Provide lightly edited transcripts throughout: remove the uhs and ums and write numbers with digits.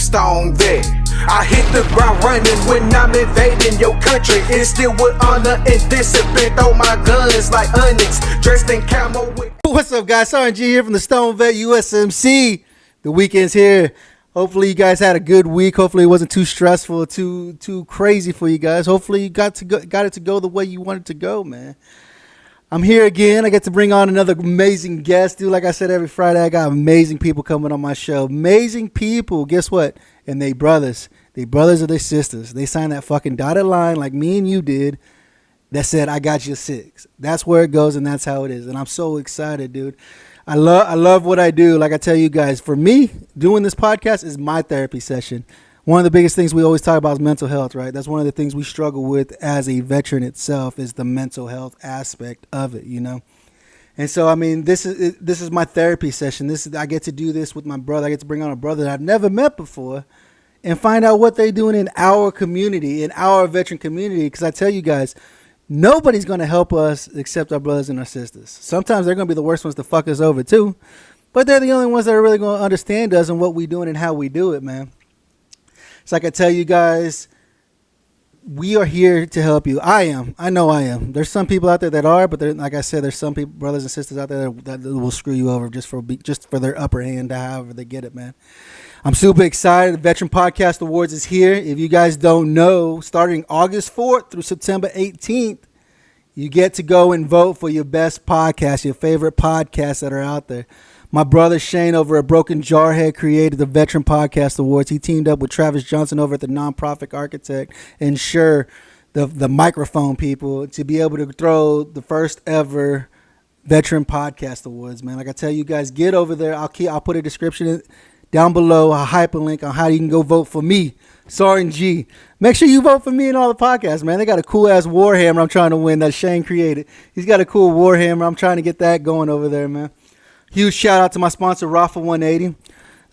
stone vet. I hit the ground running when I'm invading your country. Instilled with honor and discipline. Throw my guns like onyx, dressed in camo with... What's up, guys? SRNG here from the STONED VET USMC. The weekend's here. Hopefully you guys had a good week. Hopefully it wasn't too stressful, too crazy for you guys. Hopefully you got it to go the way you wanted to go, man. I'm here again. I get to bring on another amazing guest, dude. Like I said, every Friday I got amazing people coming on my show. Amazing people. Guess what? And they brothers. They brothers or they sisters. They signed that fucking dotted line like me and you did that said, I got you 6. That's where it goes and that's how it is. And I'm so excited, dude. I love what I do. Like I tell you guys, for me, doing this podcast is my therapy session. One of the biggest things we always talk about is mental health, right? That's one of the things we struggle with as a veteran itself is the mental health aspect of it, you know? And so, I mean, this is my therapy session. I get to do this with my brother. I get to bring on a brother that I've never met before and find out what they're doing in our community, in our veteran community. Because I tell you guys, nobody's going to help us except our brothers and our sisters. Sometimes they're going to be the worst ones to fuck us over too, but they're the only ones that are really going to understand us and what we're doing and how we do it, man. So like I tell you guys, we are here to help you. I know I am. There's some people out there that are, but like I said, there's some people, brothers and sisters out there that will screw you over just for their upper hand, however they get it, man. I'm super excited. The Veteran Podcast Awards is here. If you guys don't know, starting August 4th through September 18th, you get to go and vote for your best podcast, your favorite podcasts that are out there. My brother Shane over at Broken Jarhead created the Veteran Podcast Awards. He teamed up with Travis Johnson over at the Nonprofit Architect and Sure, the microphone people, to be able to throw the first ever Veteran Podcast Awards, man. Like I tell you guys, get over there. I'll put a description down below, a hyperlink on how you can go vote for me, SRNG. Make sure you vote for me and all the podcasts, man. They got a cool-ass Warhammer I'm trying to win that Shane created. He's got a cool Warhammer. I'm trying to get that going over there, man. Huge shout out to my sponsor, Rafa 180.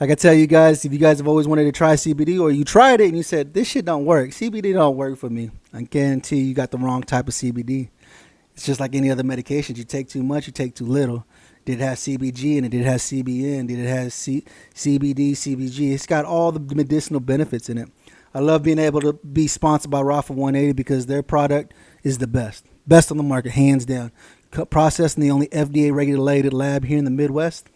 Like I tell you guys, if you guys have always wanted to try CBD or you tried it and you said, this shit don't work, CBD don't work for me, I guarantee you got the wrong type of CBD. It's just like any other medications. You take too much, you take too little. Did it have CBG in it? Did it have CBN? Did it have CBD, CBG? It's got all the medicinal benefits in it. I love being able to be sponsored by Rafa 180 because their product is the best. Best on the market, hands down. Processed in the only FDA regulated lab here in the Midwest.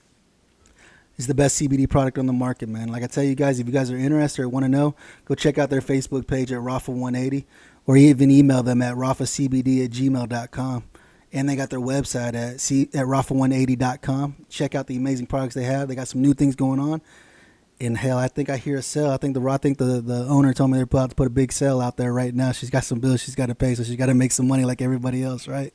Is the best CBD product on the market, man. Like I tell you guys, if you guys are interested or want to know, go check out their Facebook page at Rafa180 or even email them at rafacbd@gmail.com. And they got their website at rafa180.com. Check out the amazing products they have. They got some new things going on. And hell, I think I hear a sale. I think the owner told me they're about to put a big sale out there right now. She's got some bills she's got to pay, so she's got to make some money like everybody else, right?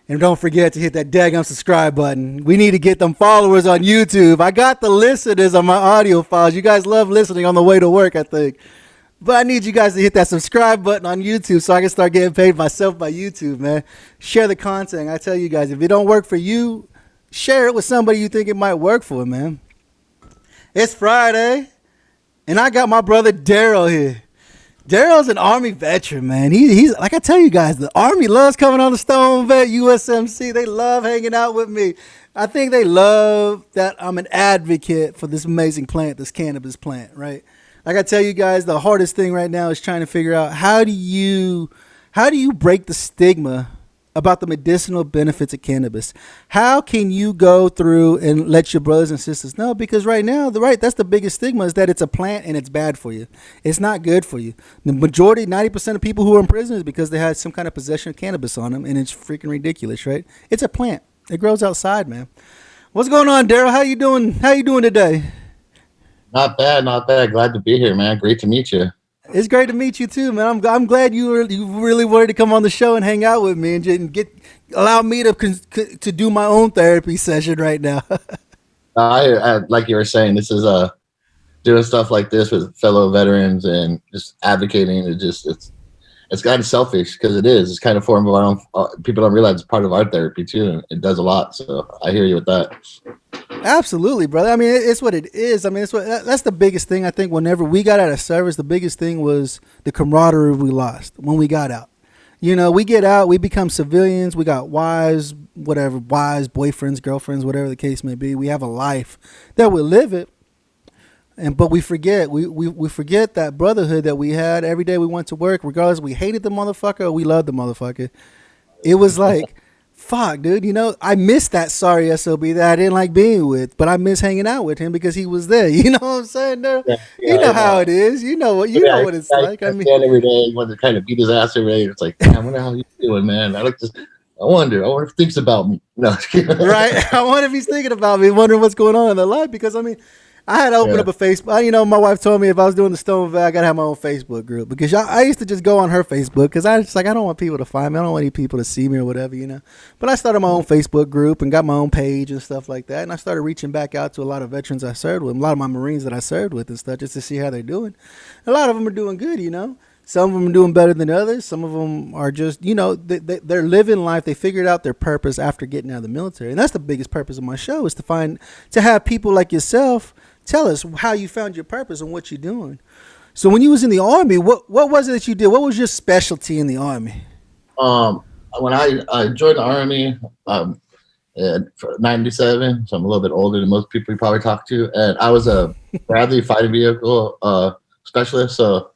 And don't forget to hit that daggum subscribe button. We need to get them followers on YouTube. I got the listeners on my audio files. You guys love listening on the way to work, I think. But I need you guys to hit that subscribe button on YouTube so I can start getting paid myself by YouTube, man. Share the content. I tell you guys, if it don't work for you, share it with somebody you think it might work for, man. It's Friday, and I got my brother DARYL here. DARYL's an Army veteran, man. He's like I tell you guys, the Army loves coming on the STONED VET USMC. They love hanging out with me. I think they love that I'm an advocate for this amazing plant, this cannabis plant, right? Like I tell you guys, the hardest thing right now is trying to figure out how do you break the stigma about the medicinal benefits of cannabis? How can you go through and let your brothers and sisters know? Because right now, that's the biggest stigma is that it's a plant and it's bad for you. It's not good for you. The majority, 90% of people who are in prison is because they had some kind of possession of cannabis on them, and it's freaking ridiculous, right? It's a plant. It grows outside, man. What's going on, DARYL? How you doing? How you doing today? Not bad, not bad. Glad to be here, man. Great to meet you. It's great to meet you too, man. I'm glad you really wanted to come on the show and hang out with me and allow me to do my own therapy session right now. I like you were saying, this is doing stuff like this with fellow veterans and just advocating. It's kind of selfish because it is. It's kind of form of our own. People don't realize it's part of our therapy too, and it does a lot. So I hear you with that. Absolutely, brother. I mean, it's what it is. I mean, that's the biggest thing. I think whenever we got out of service, the biggest thing was the camaraderie we lost when we got out. You know, we get out, we become civilians. We got wives, boyfriends, girlfriends, whatever the case may be. We have a life that we live it. But we forget we forget that brotherhood that we had every day we went to work, regardless we hated the motherfucker or we loved the motherfucker. It was like, fuck, dude. You know, I miss that sorry SOB that I didn't like being with, but I miss hanging out with him because he was there. You know what I'm saying? There, you know how it is. You know what it's like. I mean, every day you want to kind of beat his ass every day. It's like, damn, what the hell are you doing, man? I wonder if he thinks about me. No, right? I wonder if he's thinking about me, wondering what's going on in their life. Because I mean, I had to open up a Facebook. You know, my wife told me if I was doing the Stone Vet, I gotta have my own Facebook group because I used to just go on her Facebook because I just like I don't want people to find me. I don't want any people to see me or whatever, you know. But I started my own Facebook group and got my own page and stuff like that. And I started reaching back out to a lot of veterans I served with, a lot of my Marines that I served with and stuff, just to see how they're doing. A lot of them are doing good, you know. Some of them are doing better than others. Some of them are just, you know, they're living life. They figured out their purpose after getting out of the military. And that's the biggest purpose of my show is to have people like yourself tell us how you found your purpose and what you're doing. So when you was in the Army, what was it that you did? What was your specialty in the Army? When I joined the Army in 97, so I'm a little bit older than most people you probably talk to, and I was a Bradley fighting vehicle specialist. So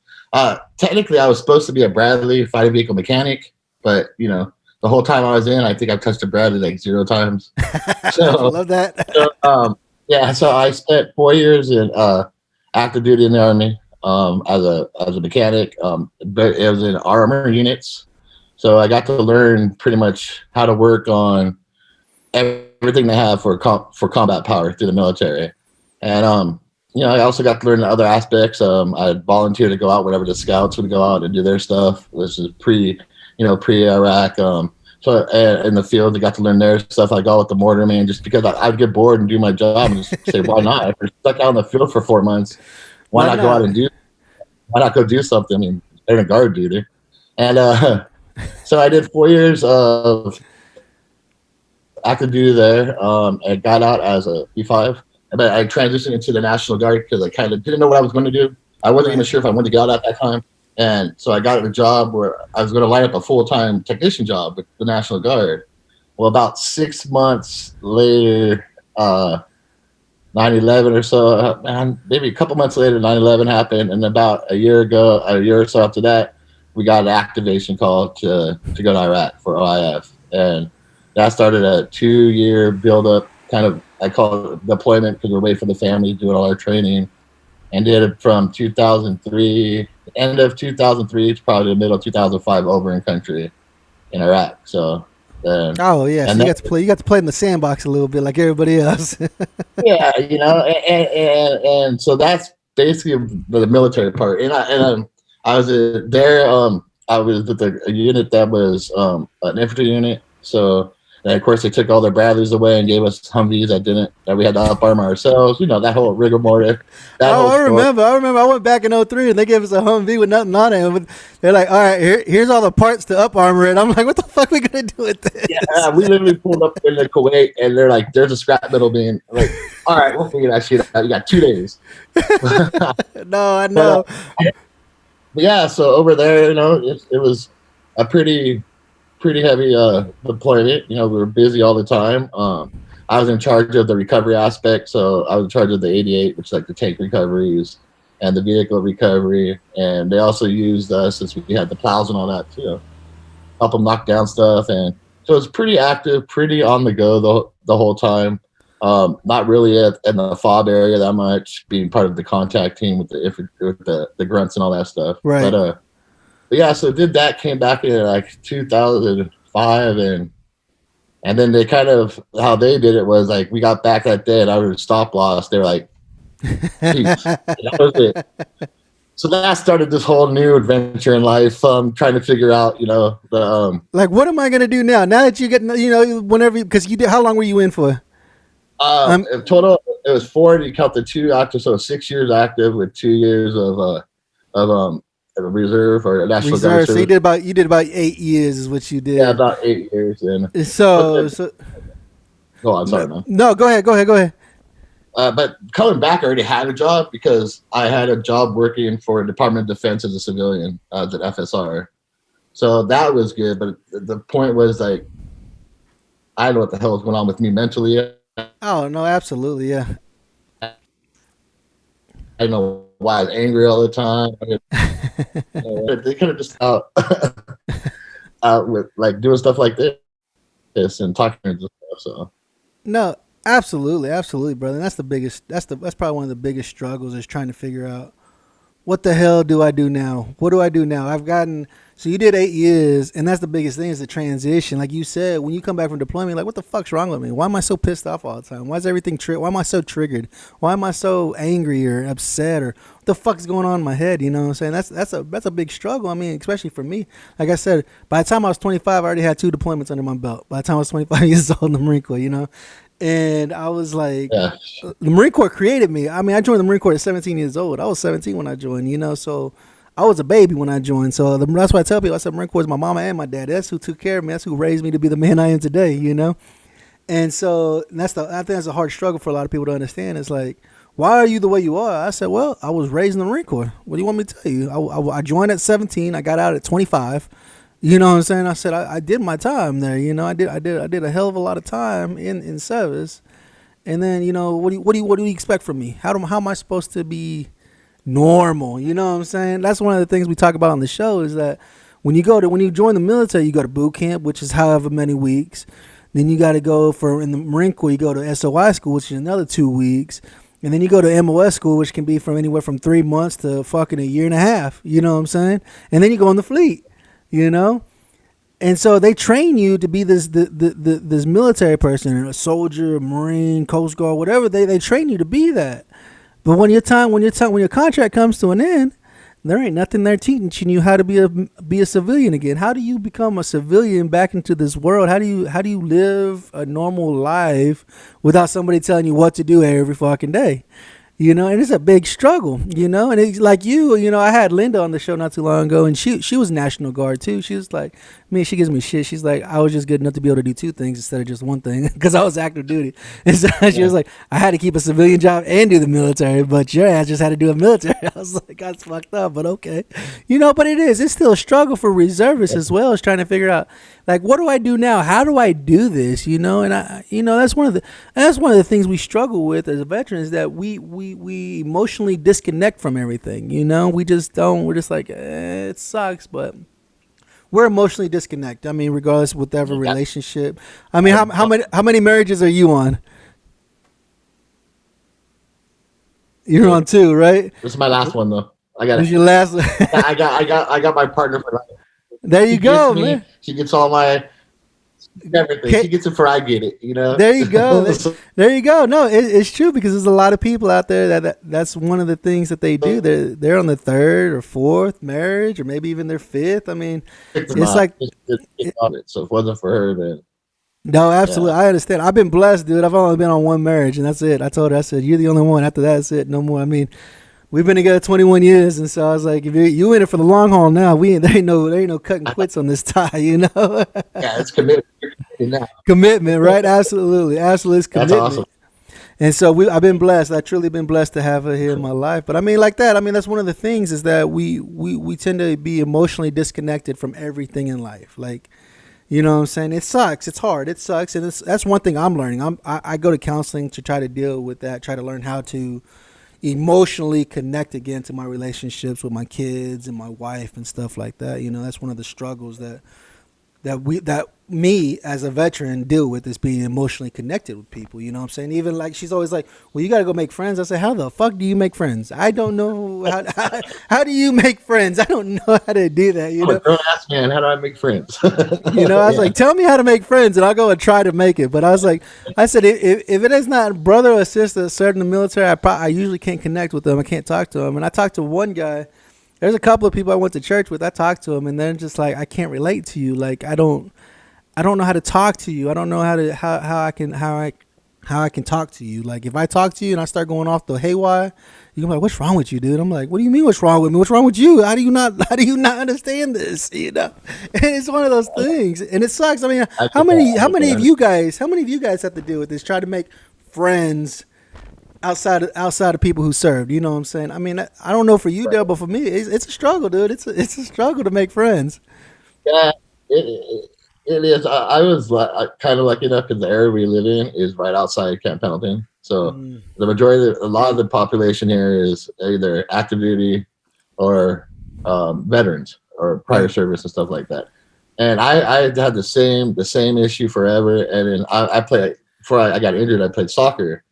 technically I was supposed to be a Bradley fighting vehicle mechanic, but you know, the whole time I was in, I think I've touched a Bradley like 0 times. So I love that. Yeah, so I spent 4 years in active duty in the Army as a mechanic, but it was in armor units. So I got to learn pretty much how to work on everything they have for combat power through the military. And you know, I also got to learn the other aspects. I volunteered to go out whenever the scouts would go out and do their stuff. This is pre-Iraq. So in the field, I got to learn their stuff. I go with the mortar man just because I'd get bored and do my job and just say, why not? If you're stuck out in the field for 4 months, why not go out and why not go do something? I mean, they're in a guard duty. And so I did 4 years of active duty there. And got out as a E5. But I transitioned into the National Guard because I kind of didn't know what I was going to do. I wasn't even sure if I wanted to get out at that time. And so I got a job where I was going to line up a full-time technician job with the National Guard. Well, about 6 months later, 9/11 or so, maybe a couple months later, 9/11 happened. And about a year or so after that, we got an activation call to go to Iraq for OIF. And that started a 2-year build-up, kind of, I call it deployment because we're waiting for the family, doing all our training. And did it from 2003, end of 2003 to probably the middle of 2005 over in country in Iraq. So, so you got to play in the sandbox a little bit like everybody else. Yeah, you know, and so that's basically the military part. And I was there. I was with a unit that was an infantry unit. So. And of course, they took all their Bradleys away and gave us Humvees that we had to up armor ourselves. You know, that whole rigmarole. I remember. I went back in 03 and they gave us a Humvee with nothing on it. They're like, all right, here's all the parts to up armor it. I'm like, what the fuck are we going to do with this? Yeah, we literally pulled up in the Kuwait and they're like, there's a scrap metal being like, all right, we'll figure that shit out. You got 2 days. No, I know. But yeah, so over there, you know, it was a pretty heavy deployment. You know, we were busy all the time. I was in charge of the recovery aspect, so I was in charge of the 88, which is like the tank recoveries and the vehicle recovery. And they also used us since we had the plows and all that too, help them knock down stuff. And so it's pretty active, pretty on the go the whole time. Not really in the FOB area that much, being part of the contact team with the grunts and all that stuff. Right. But yeah, so did that, came back in like 2005, and then they kind of, how they did it was like, we got back that day and I was stop loss. They're like, peace. That was it. So that started this whole new adventure in life, trying to figure out, you know, like, what am I going to do now? Now that you get, you know, whenever, because you did, how long were you in for? In total, it was 4, you count the 2 active, so 6 years active with 2 years of reserve or national guard. So you did about 8 years is what you did. Yeah, about 8 years. And so go on, sorry, man. No, go ahead. But coming back, I already had a job because I had a job working for Department of Defense as a civilian at FSR. So that was good. But the point was, like, I don't know what the hell was going on with me mentally. Oh, no, absolutely, yeah. didn't know why I was angry all the time. They could have just out with like doing stuff like this and talking and stuff. So No, absolutely, brother. And that's the biggest. That's probably one of the biggest struggles is trying to figure out what the hell do I do now? What do I do now? I've gotten so you did 8 years, and that's the biggest thing is the transition. Like you said, when you come back from deployment, like what the fuck's wrong with me? Why am I so pissed off all the time? Why is everything why am I so triggered? Why am I so angry or upset or what the fuck is going on in my head? You know what I'm saying? That's a big struggle. I mean, especially for me. Like I said, by the time I was 25, I already had 2 deployments under my belt. By the time I was 25 years old in the Marine Corps, you know. And I was like, yeah. the Marine Corps created me. I mean, I joined the Marine Corps at 17 years old. I was 17 when I joined, you know, so I was a baby when I joined. So that's why I tell people, I said Marine Corps is my mama and my dad. That's who took care of me. That's who raised me to be the man I am today, you know. And so I think that's a hard struggle for a lot of people to understand. It's like, why are you the way you are? I said, well, I was raised in the Marine Corps. What do you want me to tell you? I joined at 17. I got out at 25. You know what I'm saying? I said I did my time there. You know, I did a hell of a lot of time in service. And then, you know, what do you expect from me? How am I supposed to be normal? You know what I'm saying? That's one of the things we talk about on the show is that when you join the military, you go to boot camp, which is however many weeks. Then you got to go in the Marine Corps, you go to SOI school, which is another 2 weeks. And then you go to MOS school, which can be from anywhere from 3 months to fucking a year and a half. You know what I'm saying? And then you go in the fleet. You know, and so they train you to be this military person, a soldier, a Marine, Coast Guard, whatever. They train you to be that. But when your contract comes to an end, there ain't nothing there teaching you how to be a civilian again. How do you become a civilian back into this world? How do you live a normal life without somebody telling you what to do every fucking day? You know, and it's a big struggle, you know, and it's like you know, I had Linda on the show not too long ago, and she was National Guard too. She was like, she gives me shit. She's like, I was just good enough to be able to do 2 things instead of just one thing because I was active duty. And so she was like, I had to keep a civilian job and do the military, but your ass just had to do a military. I was like, that's fucked up, but okay. You know, but it's still a struggle for reservists as well as trying to figure out, like, what do I do now? How do I do this? You know, and that's one of the things we struggle with as a veteran is that we emotionally disconnect from everything. You know, we just don't. We're just like, it sucks, but we're emotionally disconnected. I mean, regardless of whatever relationship. I mean, how many marriages are you on? You're on 2, right? This is my last one though. I got your last one. I got my partner for life. There you go, man. She gets all my everything. She gets it before I get it, you know. There you go. There you go. No, it's true because there's a lot of people out there that's one of the things that they do. They're on the 3rd or 4th marriage, or maybe even their 5th. I mean, it's like so if it wasn't for her, then no, absolutely, I understand. I've been blessed, dude. I've only been on 1 marriage, and that's it. I told her, I said, you're the only one. After that, that's it. No more. I mean, we've been together 21 years, and so I was like, if you in it for the long haul now, there ain't no cutting quits on this tie, you know. Yeah, it's commitment. Commitment, right? Absolutely, it's commitment. That's awesome. And so I've been blessed. I truly been blessed to have her here in my life. But I mean, like that. I mean, that's one of the things is that we tend to be emotionally disconnected from everything in life. Like, you know what I'm saying? It sucks. It's hard. It sucks, and that's one thing I'm learning. I go to counseling to try to deal with that. Try to learn how to emotionally connect again to my relationships with my kids and my wife and stuff like that. You know, that's one of the struggles that me as a veteran deal with, is being emotionally connected with people. You know what I'm saying? Even like she's always like, well, you got to go make friends. I say, how the fuck do you make friends? I don't know. How do you make friends? I don't know how to do that. You know, girl asked me, how do I make friends? You know, I was like, tell me how to make friends and I'll go and try to make it. But I said, if it is not brother or sister served in the military, I usually can't connect with them. I can't talk to them. And I talked to one guy. There's a couple of people I went to church with. I talked to them, and they're just like, I can't relate to you. Like, I don't know how to talk to you. I don't know how I can talk to you. Like, if I talk to you and I start going off the haywire, you're like, what's wrong with you, dude? I'm like, what do you mean what's wrong with me? What's wrong with you? How do you not understand this? You know? And it's one of those things. And it sucks. I mean, how many of you guys have to deal with this? Try to make friends outside of people who served, you know what I'm saying? I mean, I don't know for you, Dale, but for me, it's a struggle, dude. It's a struggle to make friends. Yeah, it is. I was kind of lucky enough because the area we live in is right outside Camp Pendleton. So the majority, a lot of the population here is either active duty or veterans or prior service and stuff like that. And I had the same issue forever. And then I played before I got injured. I played soccer,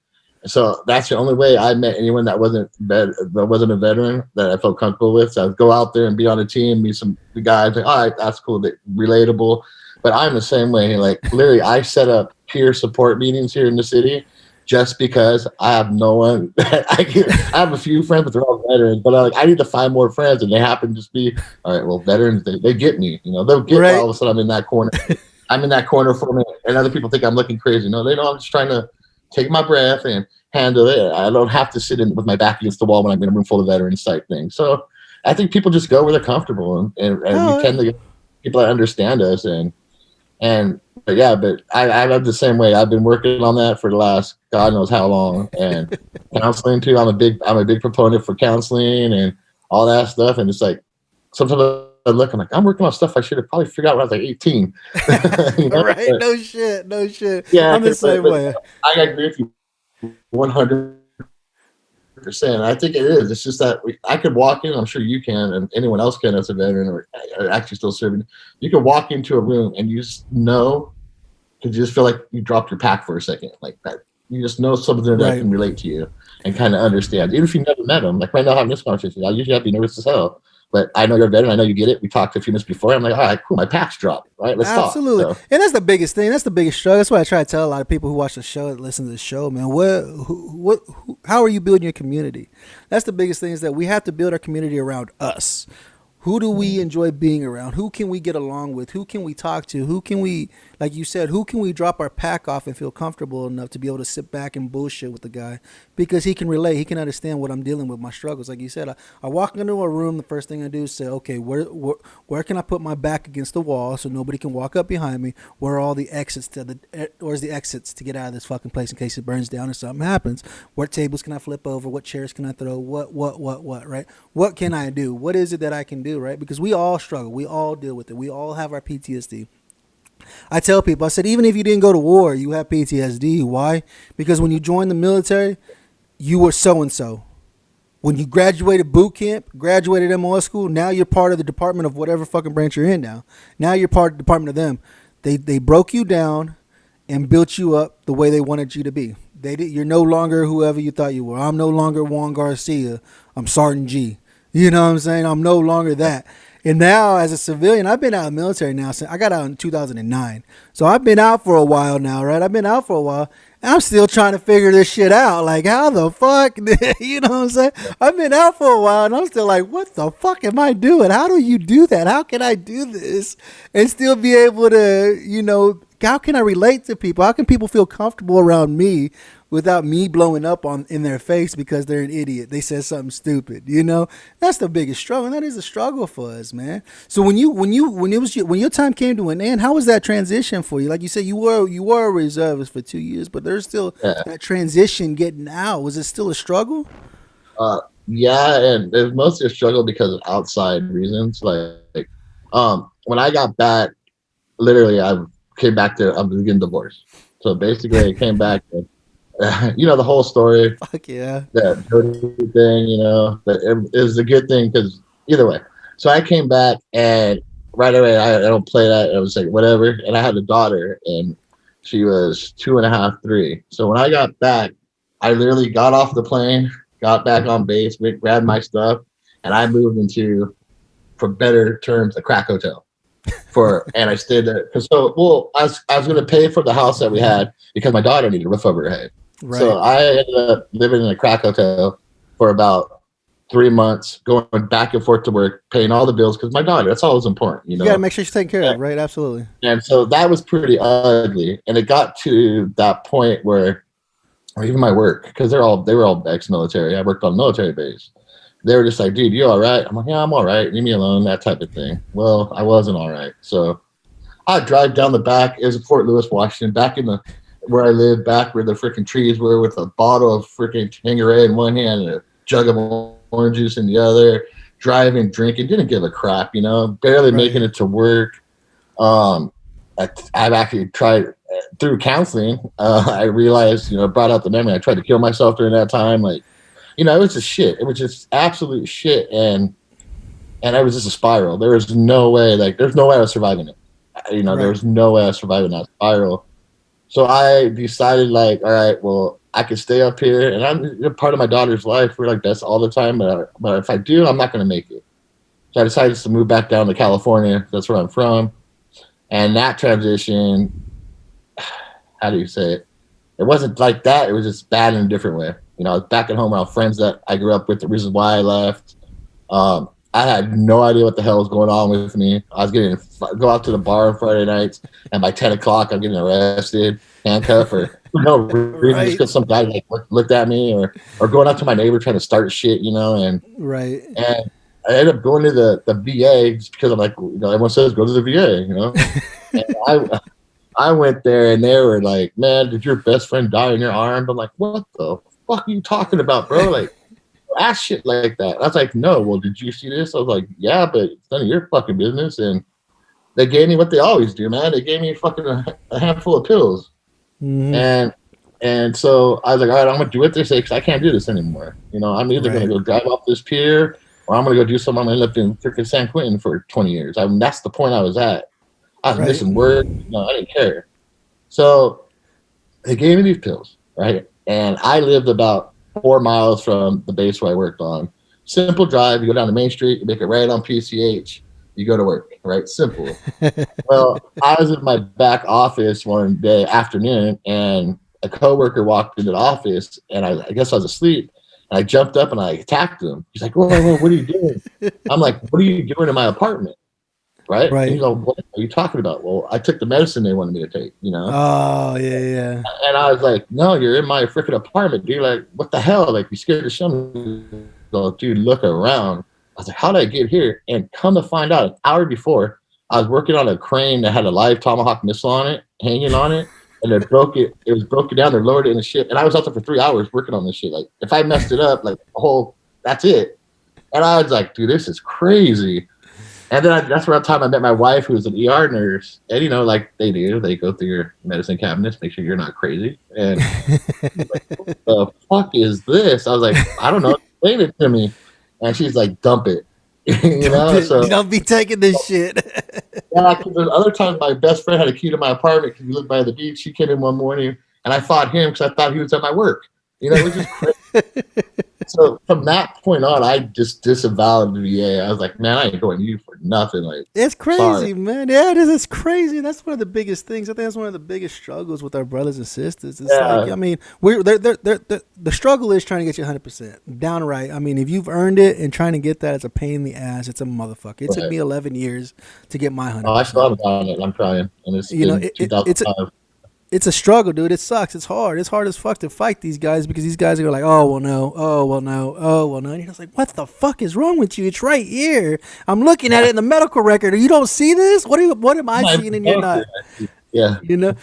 so that's the only way I met anyone that wasn't a veteran that I felt comfortable with. So I'd go out there and be on a team, meet some guys. Like, all right, that's cool, relatable. But I'm the same way. Like literally, I set up peer support meetings here in the city just because I have no one. I have a few friends, but they're all veterans. But I need to find more friends, and they happen to just be all right. Well, veterans, they get me. They'll get me. All of a sudden I'm in that corner. I'm in that corner for a minute, and other people think I'm looking crazy. No, they know I'm just trying to take my breath and handle it. I don't have to sit in with my back against the wall when I'm in a room full of veterans type thing. So I think people just go where they're comfortable, and we tend to get people that understand us but I'm the same way. I've been working on that for the last God knows how long, and counseling too. I'm a big proponent for counseling and all that stuff. And it's like sometimes I look, I'm like, I'm working on stuff I should have probably figured out when I was like 18. Right? But, no shit. Yeah, I'm the same way. I agree with you 100%. I think it is. It's just that I could walk in. I'm sure you can, and anyone else can as a veteran or actually still serving. You can walk into a room and you just know. You just feel like you dropped your pack for a second, like that. You just know something that can relate to you and kind of understand, even if you never met them. Like right now, having this conversation, I usually have to be nervous as hell, but I know you're a veteran. I know you get it. We talked a few minutes before. I'm like, all right, cool. My pack's dropped. Right, let's talk. Absolutely, and that's the biggest thing. That's the biggest struggle. That's why I try to tell a lot of people who watch the show, that listen to the show, man. How are you building your community? That's the biggest thing. Is that we have to build our community around us. Who do we enjoy being around? Who can we get along with? Who can we talk to? Who can we, like you said, who can we drop our pack off and feel comfortable enough to be able to sit back and bullshit with the guy? Because he can relate. He can understand what I'm dealing with, my struggles. Like you said, I walk into a room, the first thing I do is say, okay, where can I put my back against the wall so nobody can walk up behind me? Where are all the exits where's the exits to get out of this fucking place in case it burns down or something happens? What tables can I flip over? What chairs can I throw? What, right? What can I do? What is it that I can do? Right? Because we all struggle. We all deal with it. We all have our PTSD. I tell people, I said, even if you didn't go to war, you have PTSD. Why? Because when you joined the military, you were so-and-so. When you graduated boot camp, graduated MOS school, now you're part of the department of whatever fucking branch you're in now. Now you're part of the department of them. They broke you down and built you up the way they wanted you to be. You're no longer whoever you thought you were. I'm no longer Juan Garcia. I'm Sergeant G. You know what I'm saying? I'm no longer that. And now as a civilian, I've been out of the military now. I got out in 2009. So I've been out for a while now, right? I've been out for a while. And I'm still trying to figure this shit out. Like, how the fuck? You know what I'm saying? I've been out for a while and I'm still like, what the fuck am I doing? How do you do that? How can I do this and still be able to, how can I relate to people? How can people feel comfortable around me without me blowing up in their face because they're an idiot? They said something stupid. That's the biggest struggle. And that is a struggle for us, man. So when your time came to an end, how was that transition for you? Like you said, you were a reservist for 2 years, but there's still that transition getting out. Was it still a struggle? Yeah, and it was mostly a struggle because of outside reasons. Like when I got back, literally I came back to I was getting divorced. So basically I came back and the whole story. Fuck yeah. That dirty thing, that it was a good thing because either way. So I came back and right away I don't play that. I was like, whatever. And I had a daughter and she was 2.5, 3. So when I got back, I literally got off the plane, got back on base, grabbed my stuff, and I moved into, for better terms, a crack hotel. And I stayed there. I was going to pay for the house that we had because my daughter needed a roof over her head. Right. So I ended up living in a crack hotel for about 3 months, going back and forth to work, paying all the bills because my daughter, that's always important. You got to make sure she's taken care of, right? Absolutely. And so that was pretty ugly. And it got to that point where, or even my work, because they were all ex-military. I worked on a military base. They were just like, dude, you all right? I'm like, yeah, I'm all right. Leave me alone, that type of thing. Well, I wasn't all right. So I drive down the back. It was in Fort Lewis, Washington, back in where I lived, back where the freaking trees were, with a bottle of freaking Tanqueray in one hand and a jug of orange juice in the other, driving, drinking, didn't give a crap, barely making it to work. I've actually tried through counseling, I realized, brought out the memory. I tried to kill myself during that time. Like, it was just shit. It was just absolute shit. And it was just a spiral. There was no way, there's no way I was surviving it. There was no way I was surviving that spiral. So I decided, all right, well, I could stay up here, and I'm part of my daughter's life. We're like this all the time, but if I do, I'm not going to make it. So I decided to move back down to California. That's where I'm from. And that transition, how do you say it? It wasn't like that. It was just bad in a different way. I was back at home around friends that I grew up with. The reason why I left. I had no idea what the hell was going on with me. I was go out to the bar on Friday nights, and by 10 o'clock, I'm getting arrested, handcuffed, or no reason, just because some guy looked at me, or going up to my neighbor trying to start shit, and I ended up going to the VA just because I'm like, everyone says go to the VA, and I went there, and they were like, man, did your best friend die in your arms? I'm like, what the fuck are you talking about, bro? Like, ask shit like that. I was like, no. Well, did you see this? I was like, yeah, but it's none of your fucking business. And they gave me what they always do, man. They gave me fucking a handful of pills. Mm-hmm. And so I was like, all right, I'm gonna do what they say because I can't do this anymore. I'm either gonna go drive off this pier, or I'm gonna go do something. I'm gonna live in freaking San Quentin for 20 years. I mean, that's the point I was at. I was missing work. No, I didn't care. So they gave me these pills, right? And I lived about 4 miles from the base where I worked on. Simple drive. You go down the main street, you make it right on PCH, you go to work, right? Simple. Well, I was in my back office one day afternoon, and a coworker walked into the office, and I guess I was asleep, and I jumped up and I attacked him. He's like, whoa, what are you doing? I'm like, what are you doing in my apartment? Right. And he's like, what are you talking about? Well, I took the medicine they wanted me to take, Oh, yeah. And I was like, no, you're in my freaking apartment, dude. Like, what the hell? Like, you scared to show me. So, dude, look around. I was like, how did I get here? And come to find out, an hour before, I was working on a crane that had a live Tomahawk missile on it, hanging on it, and they broke it. It was broken down. They lowered it in the ship. And I was out there for 3 hours working on this shit. Like, if I messed it up, that's it. And I was like, dude, this is crazy. And then that's around the time I met my wife, who was an ER nurse. And, like they do, they go through your medicine cabinets, make sure you're not crazy. And like, what the fuck is this? I was like, I don't know. Explain it to me. And she's like, dump it. So don't be taking this shit. Yeah, because there's other times my best friend had a key to my apartment because we lived by the beach. She came in one morning, and I fought him because I thought he was at my work. It was just crazy. So from that point on, I just disavowed the VA. I was like, man, I ain't going to you for nothing. Like, it's crazy, sorry. Man. Yeah, it is. It's crazy. That's one of the biggest things. I think that's one of the biggest struggles with our brothers and sisters. It's like, I mean, the struggle is trying to get you 100% downright. I mean, if you've earned it and trying to get that, it's a pain in the ass. It's a motherfucker. It took me 11 years to get my 100%. Oh, I still haven't gotten it. I'm trying. And it's 2005. It's a struggle, dude. It sucks. It's hard. It's hard as fuck to fight these guys because these guys are like, oh, well, no. Oh, well, no. Oh, well, no. And you're just like, what the fuck is wrong with you? It's right here. I'm looking at it in the medical record. You don't see this? What am I seeing and you're not? Yeah. And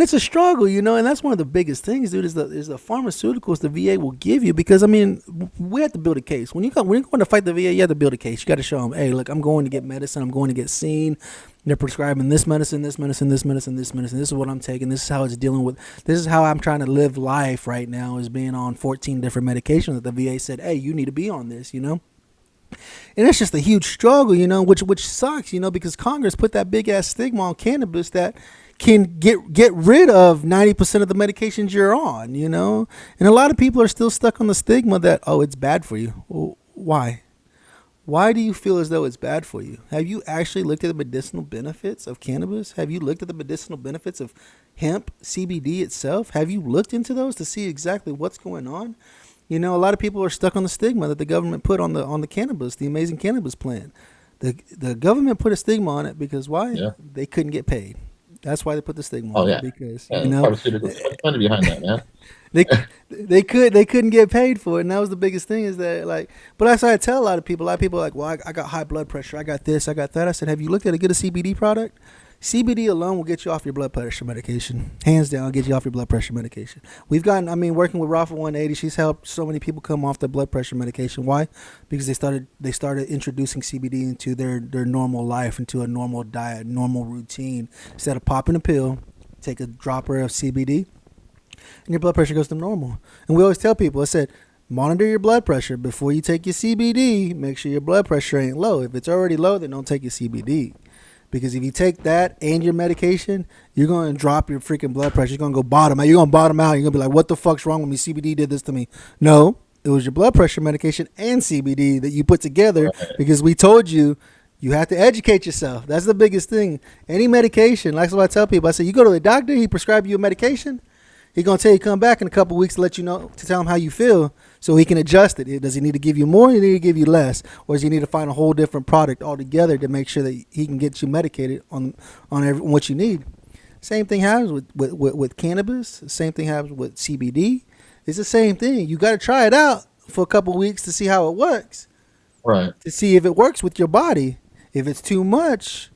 it's a struggle, and that's one of the biggest things, dude, is the pharmaceuticals the VA will give you because, I mean, we have to build a case. When you're going to fight the VA, you have to build a case. You got to show them, hey, look, I'm going to get medicine. I'm going to get seen. They're prescribing this medicine, this medicine, this medicine, this medicine. This is what I'm taking. This is how it's dealing with. This is how I'm trying to live life right now, is being on 14 different medications that the VA said, hey, you need to be on this, And it's just a huge struggle, which sucks, because Congress put that big ass stigma on cannabis that can get rid of 90% of the medications you're on, And a lot of people are still stuck on the stigma that, oh, it's bad for you. Well, why? Why do you feel as though it's bad for you? Have you actually looked at the medicinal benefits of cannabis? Have you looked at the medicinal benefits of hemp, CBD itself? Have you looked into those to see exactly what's going on? A lot of people are stuck on the stigma that the government put on the cannabis, the amazing cannabis plan. The government put a stigma on it because why? Yeah. They couldn't get paid. That's why they put the stigma on it, because pharmaceuticals money behind that, man. They couldn't get paid for it, and that was the biggest thing, is that, like, but that's why I tell a lot of people are like, well, I got high blood pressure, I got this, I got that. I said, have you looked at a good CBD product? CBD alone will get you off your blood pressure medication. Hands down, get you off your blood pressure medication. Working with Rafa 180, she's helped so many people come off their blood pressure medication. Why? Because they started introducing CBD into their normal life, into a normal diet, normal routine. Instead of popping a pill, take a dropper of CBD, and your blood pressure goes to normal. And we always tell people, I said, monitor your blood pressure before you take your CBD. Make sure your blood pressure ain't low. If it's already low, then don't take your CBD. Because if you take that and your medication, you're going to drop your freaking blood pressure. You're going to go bottom out. You're going to bottom out. You're going to be like, what the fuck's wrong with me? CBD did this to me. No, it was your blood pressure medication and CBD that you put together because we told you you have to educate yourself. That's the biggest thing. Any medication, like what I tell people, I say, you go to the doctor, he prescribe you a medication. He's going to tell you come back in a couple of weeks to let you know, to tell him how you feel so he can adjust it. Does he need to give you more or does he need to give you less? Or does he need to find a whole different product altogether to make sure that he can get you medicated on what you need? Same thing happens with cannabis. Same thing happens with CBD. It's the same thing. You got to try it out for a couple of weeks to see how it works. Right. To see if it works with your body. If it's too much,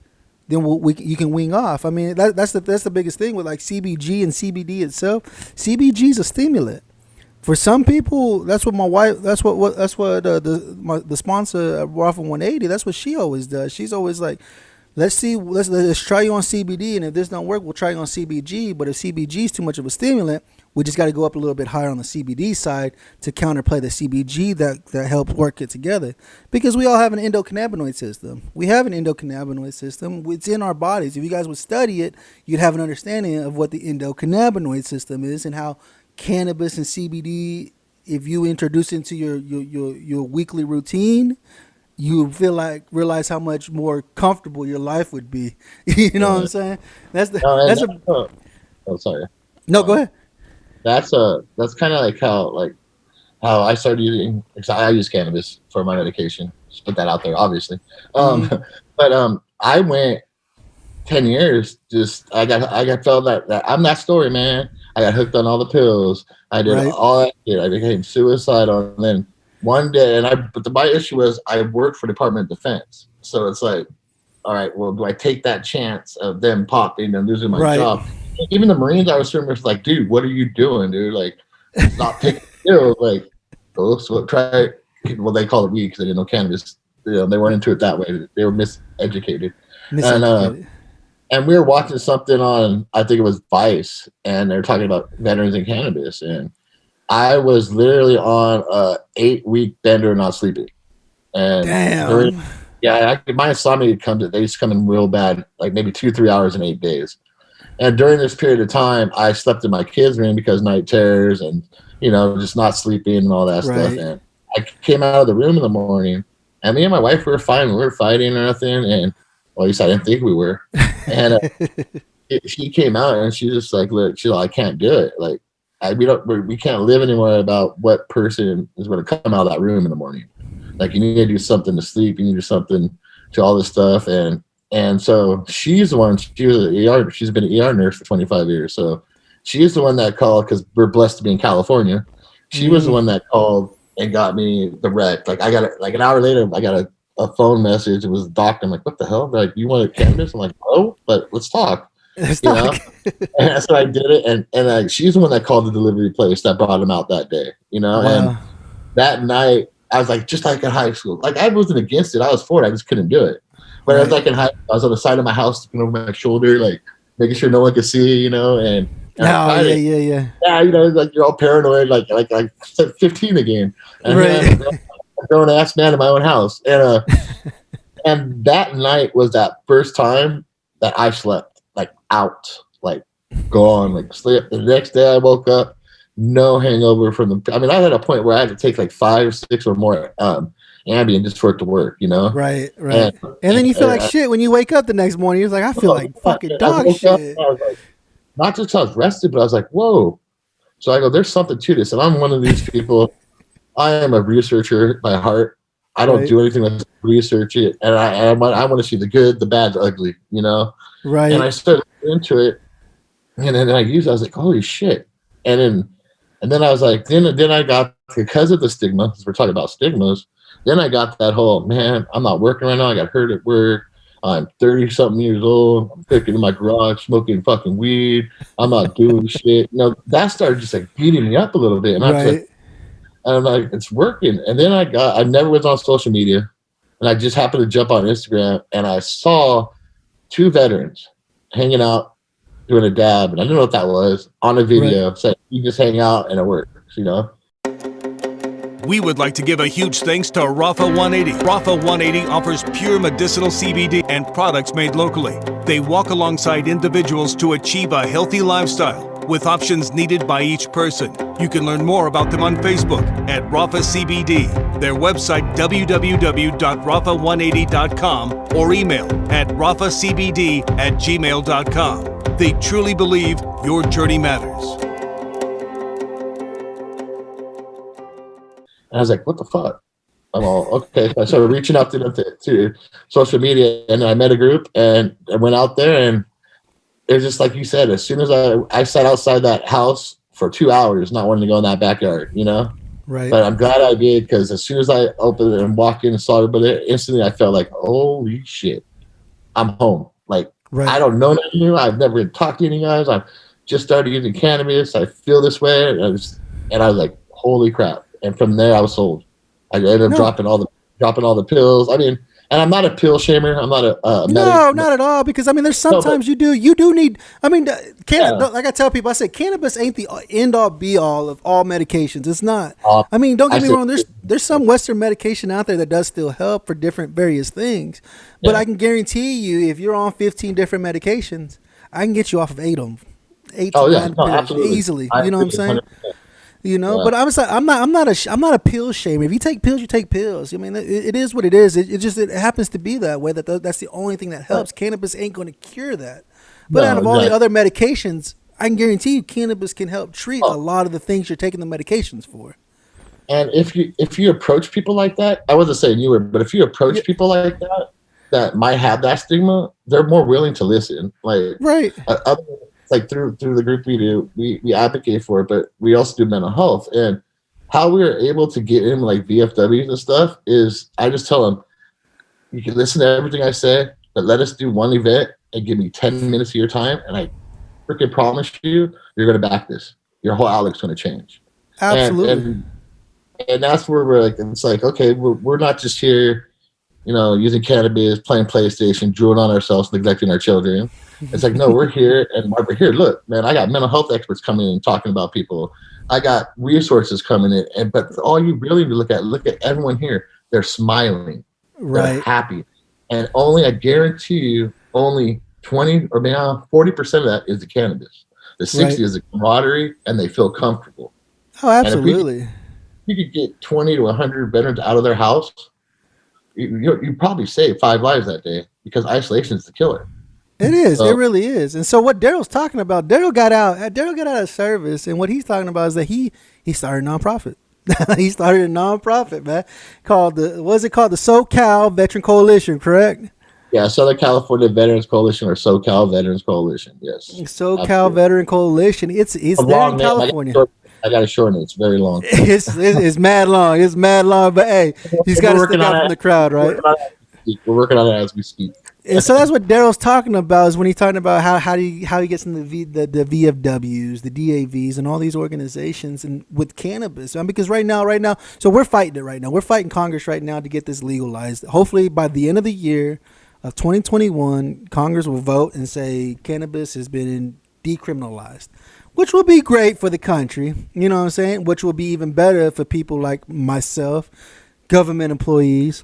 then you can wean off. I mean, that's the biggest thing with like CBG and CBD itself. CBG is a stimulant. For some people, that's what my wife. That's what the sponsor Rafa 180. That's what she always does. She's always like, let's try you on CBD, and if this don't work, we'll try you on CBG. But if CBG is too much of a stimulant, we just got to go up a little bit higher on the CBD side to counterplay the CBG that helps work it together. Because we all have an endocannabinoid system. We have an endocannabinoid system. It's in our bodies. If you guys would study it, you'd have an understanding of what the endocannabinoid system is and how cannabis and CBD, if you introduce it into your weekly routine, you realize how much more comfortable your life would be. You know what I'm saying? Oh, sorry. No, go ahead. That's kind of like how I started using. I use cannabis for my medication. Just put that out there, obviously. But I went 10 years. I felt that I'm that story, man. I got hooked on all the pills. I did all that shit. I became suicidal, and then one day, but my issue was I worked for Department of Defense, so it's like, all right, well, do I take that chance of them popping and losing my job? Even the Marines I was serving was like, dude, what are you doing, dude? Like, stop taking pills. Like, try. Well, they call it weed because they didn't know cannabis. They weren't into it that way. They were miseducated. And we were watching something on, I think it was Vice, and they're talking about veterans and cannabis. And I was literally on a 8-week bender, not sleeping. And damn. My insomnia they used to come in real bad, like maybe 2-3 hours in 8 days. And during this period of time, I slept in my kids' room because night terrors and, just not sleeping and all that stuff. And I came out of the room in the morning, and me and my wife were fine. We were fighting or nothing. And, well, at least I didn't think we were. And she came out, and she's just like, look, she's like, I can't do it. Like, we can't live anymore about what person is going to come out of that room in the morning. Like, you need to do something to sleep. You need to do something to all this stuff. And so she's the one, she's been an ER nurse for 25 years. So she's the one that called, because we're blessed to be in California. She was the one that called and got me the rec. Like, I got it, like an hour later, I got a phone message. It was a doctor. I'm like, what the hell? They're like, you want cannabis? I'm like, oh, but let's talk. And so I did it. And she's the one that called the delivery place that brought him out that day, Wow. And that night, I was like, just like in high school. Like, I wasn't against it. I was for it. I just couldn't do it. But I was like in high school, I was on the side of my house looking over my shoulder, like making sure no one could see, and yeah. Yeah, like you're all paranoid, like 15 again. And I'm a grown ass man in my own house. And that night was that first time that I slept, like out, like gone, like slept. The next day I woke up, no hangover from I had a point where I had to take like 5 or 6 or more Ambien just for it to work, Right. And then you feel like shit when you wake up the next morning. You're like, I feel like fucking dog shit. I was like, not just because I was rested, but I was like, whoa. So I go, there's something to this. And I'm one of these people. I am a researcher by heart. I don't do anything but research it. And I want to see the good, the bad, the ugly, Right. And I started into it. And then I was like, holy shit. And then I was like, then I got, because of the stigma, because we're talking about stigmas, then I got that whole, man, I'm not working right now. I got hurt at work. I'm 30-something years old. I'm cooking in my garage, smoking fucking weed. I'm not doing shit. That started just like beating me up a little bit. And I'm like, it's working. And then I never was on social media. And I just happened to jump on Instagram, and I saw 2 veterans hanging out doing a dab, and I didn't know what that was, on a video. Right. Said you just hang out and it works, you know. We would like to give a huge thanks to Rafa 180. Rafa 180 offers pure medicinal CBD and products made locally. They walk alongside individuals to achieve a healthy lifestyle with options needed by each person. You can learn more about them on Facebook at Rafa CBD, their website www.rafa180.com, or email at rafacbd@gmail.com. They truly believe your journey matters. And I was like, what the fuck? I'm all, okay. So I started reaching out to them to social media, and I met a group, and I went out there, and it was just like you said, as soon as I sat outside that house for 2 hours, not wanting to go in that backyard, you know? Right. But I'm glad I did, because as soon as I opened it and walked in and saw everybody there, instantly I felt like, holy shit, I'm home. Like, Right. I don't know none of you. I've never talked to any guys. I've just started using cannabis. I feel this way. And I was like, holy crap. And from there, I was sold. I ended up dropping all the pills. I mean, and I'm not a pill shamer. I'm not a no, not at all. Because I mean, there's sometimes you do need. I mean, like I tell people, I say cannabis ain't the end all be all of all medications. It's not. I mean, don't get me wrong. There's some Western medication out there that does still help for different various things. But I can guarantee you, if you're on 15 different medications, I can get you off of 8 of them. 8 to 9 pills easily. You know what I'm saying? 100%. You know, but I'm not a pill shamer. If you take pills, you take pills. I mean, it is what it is. It happens to be that way. That's the only thing that helps. Cannabis ain't going to cure that. But out of all the other medications, I can guarantee you, cannabis can help treat a lot of the things you're taking the medications for. And if you approach people like that, I wasn't saying you were, but if you approach people like that might have that stigma, they're more willing to listen. Like like through the group we do, we advocate for it, but we also do mental health. And how we were able to get in like VFWs and stuff is I just tell them, you can listen to everything I say, but let us do one event and give me 10 minutes of your time, and I freaking promise you, you're going to back this. Your whole outlook's going to change. Absolutely. And that's where we're like, it's like, okay, we're not just here, you know, using cannabis, playing PlayStation, drooling on ourselves, neglecting our children. It's like, no, we're here, and while we're here, look, man, I got mental health experts coming in and talking about people. I got resources coming in, but all you really look at everyone here. They're smiling, they're happy, and I guarantee you, only 20 or maybe 40% of that is the cannabis. The 60 is the camaraderie, and they feel comfortable. Oh, absolutely. If you could get 20 to 100 veterans out of their house, you probably save 5 lives that day, because isolation is the killer. It is. It really is. And so what Daryl's talking about, Daryl got out of service, and what he's talking about is that he started a nonprofit. He started a nonprofit, man, called the SoCal Veteran Coalition, correct? Yeah, Southern California Veterans Coalition, or SoCal Veterans Coalition. Yes. SoCal Absolutely. Veteran Coalition. It's there in California. I got to shorten it. It's very long. It's mad long. It's mad long, but hey, he's got to stick out from the crowd, right? We're working on it as we speak. And so that's what Daryl's talking about, is when he's talking about how he gets in the VFWs, the DAVs, and all these organizations, and with cannabis. Because right now, so we're fighting it right now. We're fighting Congress right now to get this legalized. Hopefully by the end of the year of 2021, Congress will vote and say cannabis has been decriminalized, which will be great for the country. You know what I'm saying? Which will be even better for people like myself, government employees,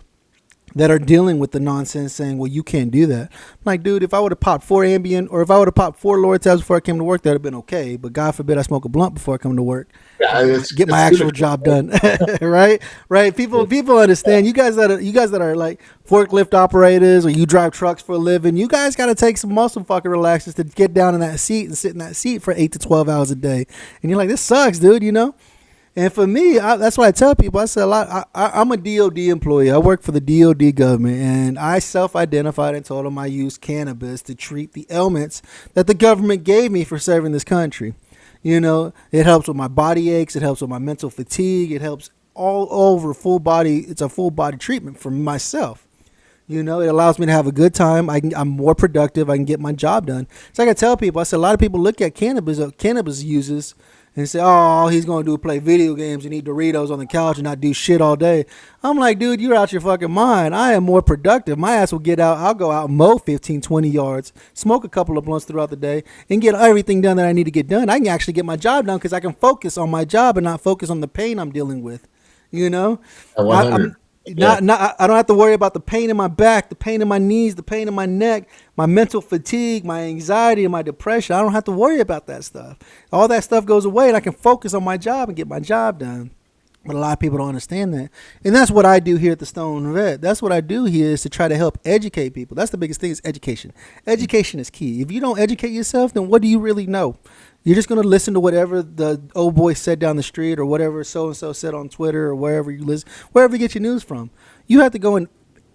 that are dealing with the nonsense saying, well, you can't do that. I'm like, dude, if I would have popped 4 Ambien, or if I would have popped 4 Lortabs before I came to work, that would have been okay. But God forbid I smoke a blunt before I come to work. Get my actual job done. Right? People understand. You guys that are like forklift operators, or you drive trucks for a living, you guys got to take some muscle fucking relaxers to get down in that seat and sit in that seat for 8 to 12 hours a day. And you're like, this sucks, dude, you know? And for me, that's why I tell people, I say a lot, I'm a DOD employee. I work for the DOD government, and I self-identified and told them I use cannabis to treat the ailments that the government gave me for serving this country. You know, it helps with my body aches. It helps with my mental fatigue. It helps all over full body. It's a full body treatment for myself. You know, it allows me to have a good time. I'm more productive. I can get my job done. So I can tell people, I said, a lot of people look at cannabis uses and say, "Oh, all he's gonna do is play video games and eat Doritos on the couch and not do shit all day." I'm like, dude, you're out your fucking mind. I am more productive. My ass will get out. I'll go out and mow 15, 20 yards, smoke a couple of blunts throughout the day, and get everything done that I need to get done. I can actually get my job done because I can focus on my job and not focus on the pain I'm dealing with. You know, I don't have to worry about the pain in my back, the pain in my knees, the pain in my neck, my mental fatigue, my anxiety, and my depression. I don't have to worry about that stuff. All that stuff goes away, and I can focus on my job and get my job done. But a lot of people don't understand that. And that's what I do here at the Stone Vet. That's what I do here, is to try to help educate people. That's the biggest thing, is education. Education is key. If you don't educate yourself, then what do you really know? You're just going to listen to whatever the old boy said down the street, or whatever so-and-so said on Twitter, or wherever you listen, wherever you get your news from. You have to go and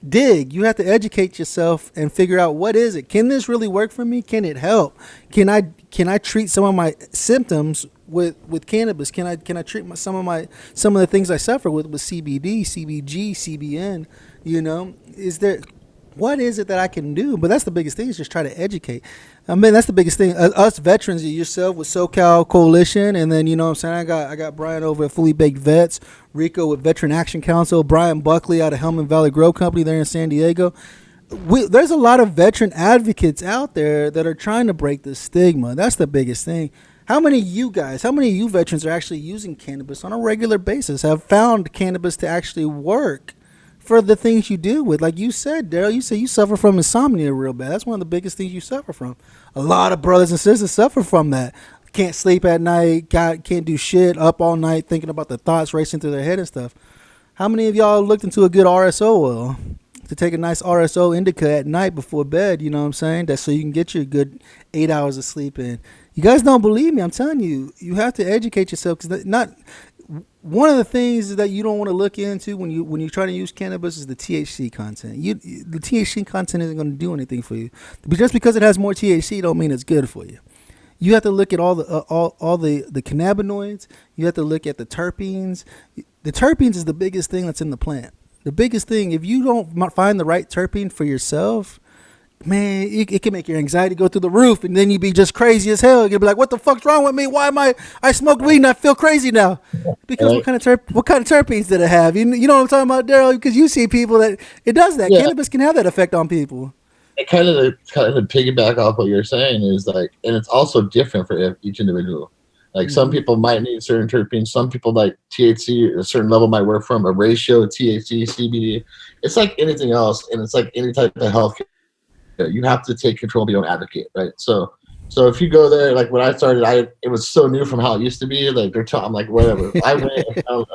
dig. You have to educate yourself and figure out, what is it? Can this really work for me? Can it help? Can I treat some of my symptoms with cannabis? Can I treat some of the things I suffer with CBD, CBG, CBN? You know, what is it that I can do? But that's the biggest thing, is just try to educate. I mean, that's the biggest thing. Us veterans, yourself with SoCal Coalition, and then, you know what I'm saying, I got Brian over at Fully Baked Vets, Rico with Veteran Action Council, Brian Buckley out of Hellman Valley Grow Company there in San Diego. There's a lot of veteran advocates out there that are trying to break this stigma. That's the biggest thing. How many of you veterans are actually using cannabis on a regular basis, have found cannabis to actually work for the things you deal with? Like you said, Daryl, you say you suffer from insomnia real bad. That's one of the biggest things you suffer from. A lot of brothers and sisters suffer from that. Can't sleep at night, can't do shit, up all night thinking about the thoughts racing through their head and stuff. How many of y'all looked into a good RSO oil to take a nice RSO indica at night before bed? You know what I'm saying? That's so you can get your good 8 hours of sleep in. You guys don't believe me. I'm telling you, you have to educate yourself, because one of the things that you don't want to look into when you're trying to use cannabis is the THC content. The THC content isn't going to do anything for you. But just because it has more THC don't mean it's good for you. You have to look at all the cannabinoids. You have to look at the terpenes. The terpenes is the biggest thing that's in the plant. The biggest thing, if you don't find the right terpene for yourself, man, it can make your anxiety go through the roof, and then you be just crazy as hell. You'll be like, what the fuck's wrong with me? Why am I smoked weed and I feel crazy now? Because what kind of terpenes did it have? You know what I'm talking about, Daryl? Because you see people that it does that. Yeah. Cannabis can have that effect on people. It kind of piggyback off what you're saying is like, and it's also different for each individual. Like some people might need certain terpenes. Some people like THC, a certain level might work from a ratio of THC, CBD. It's like anything else, and it's like any type of health. You have to take control, but you don't advocate, right? So if you go there, like when I started, it was so new from how it used to be. Like I'm like, whatever. I went and found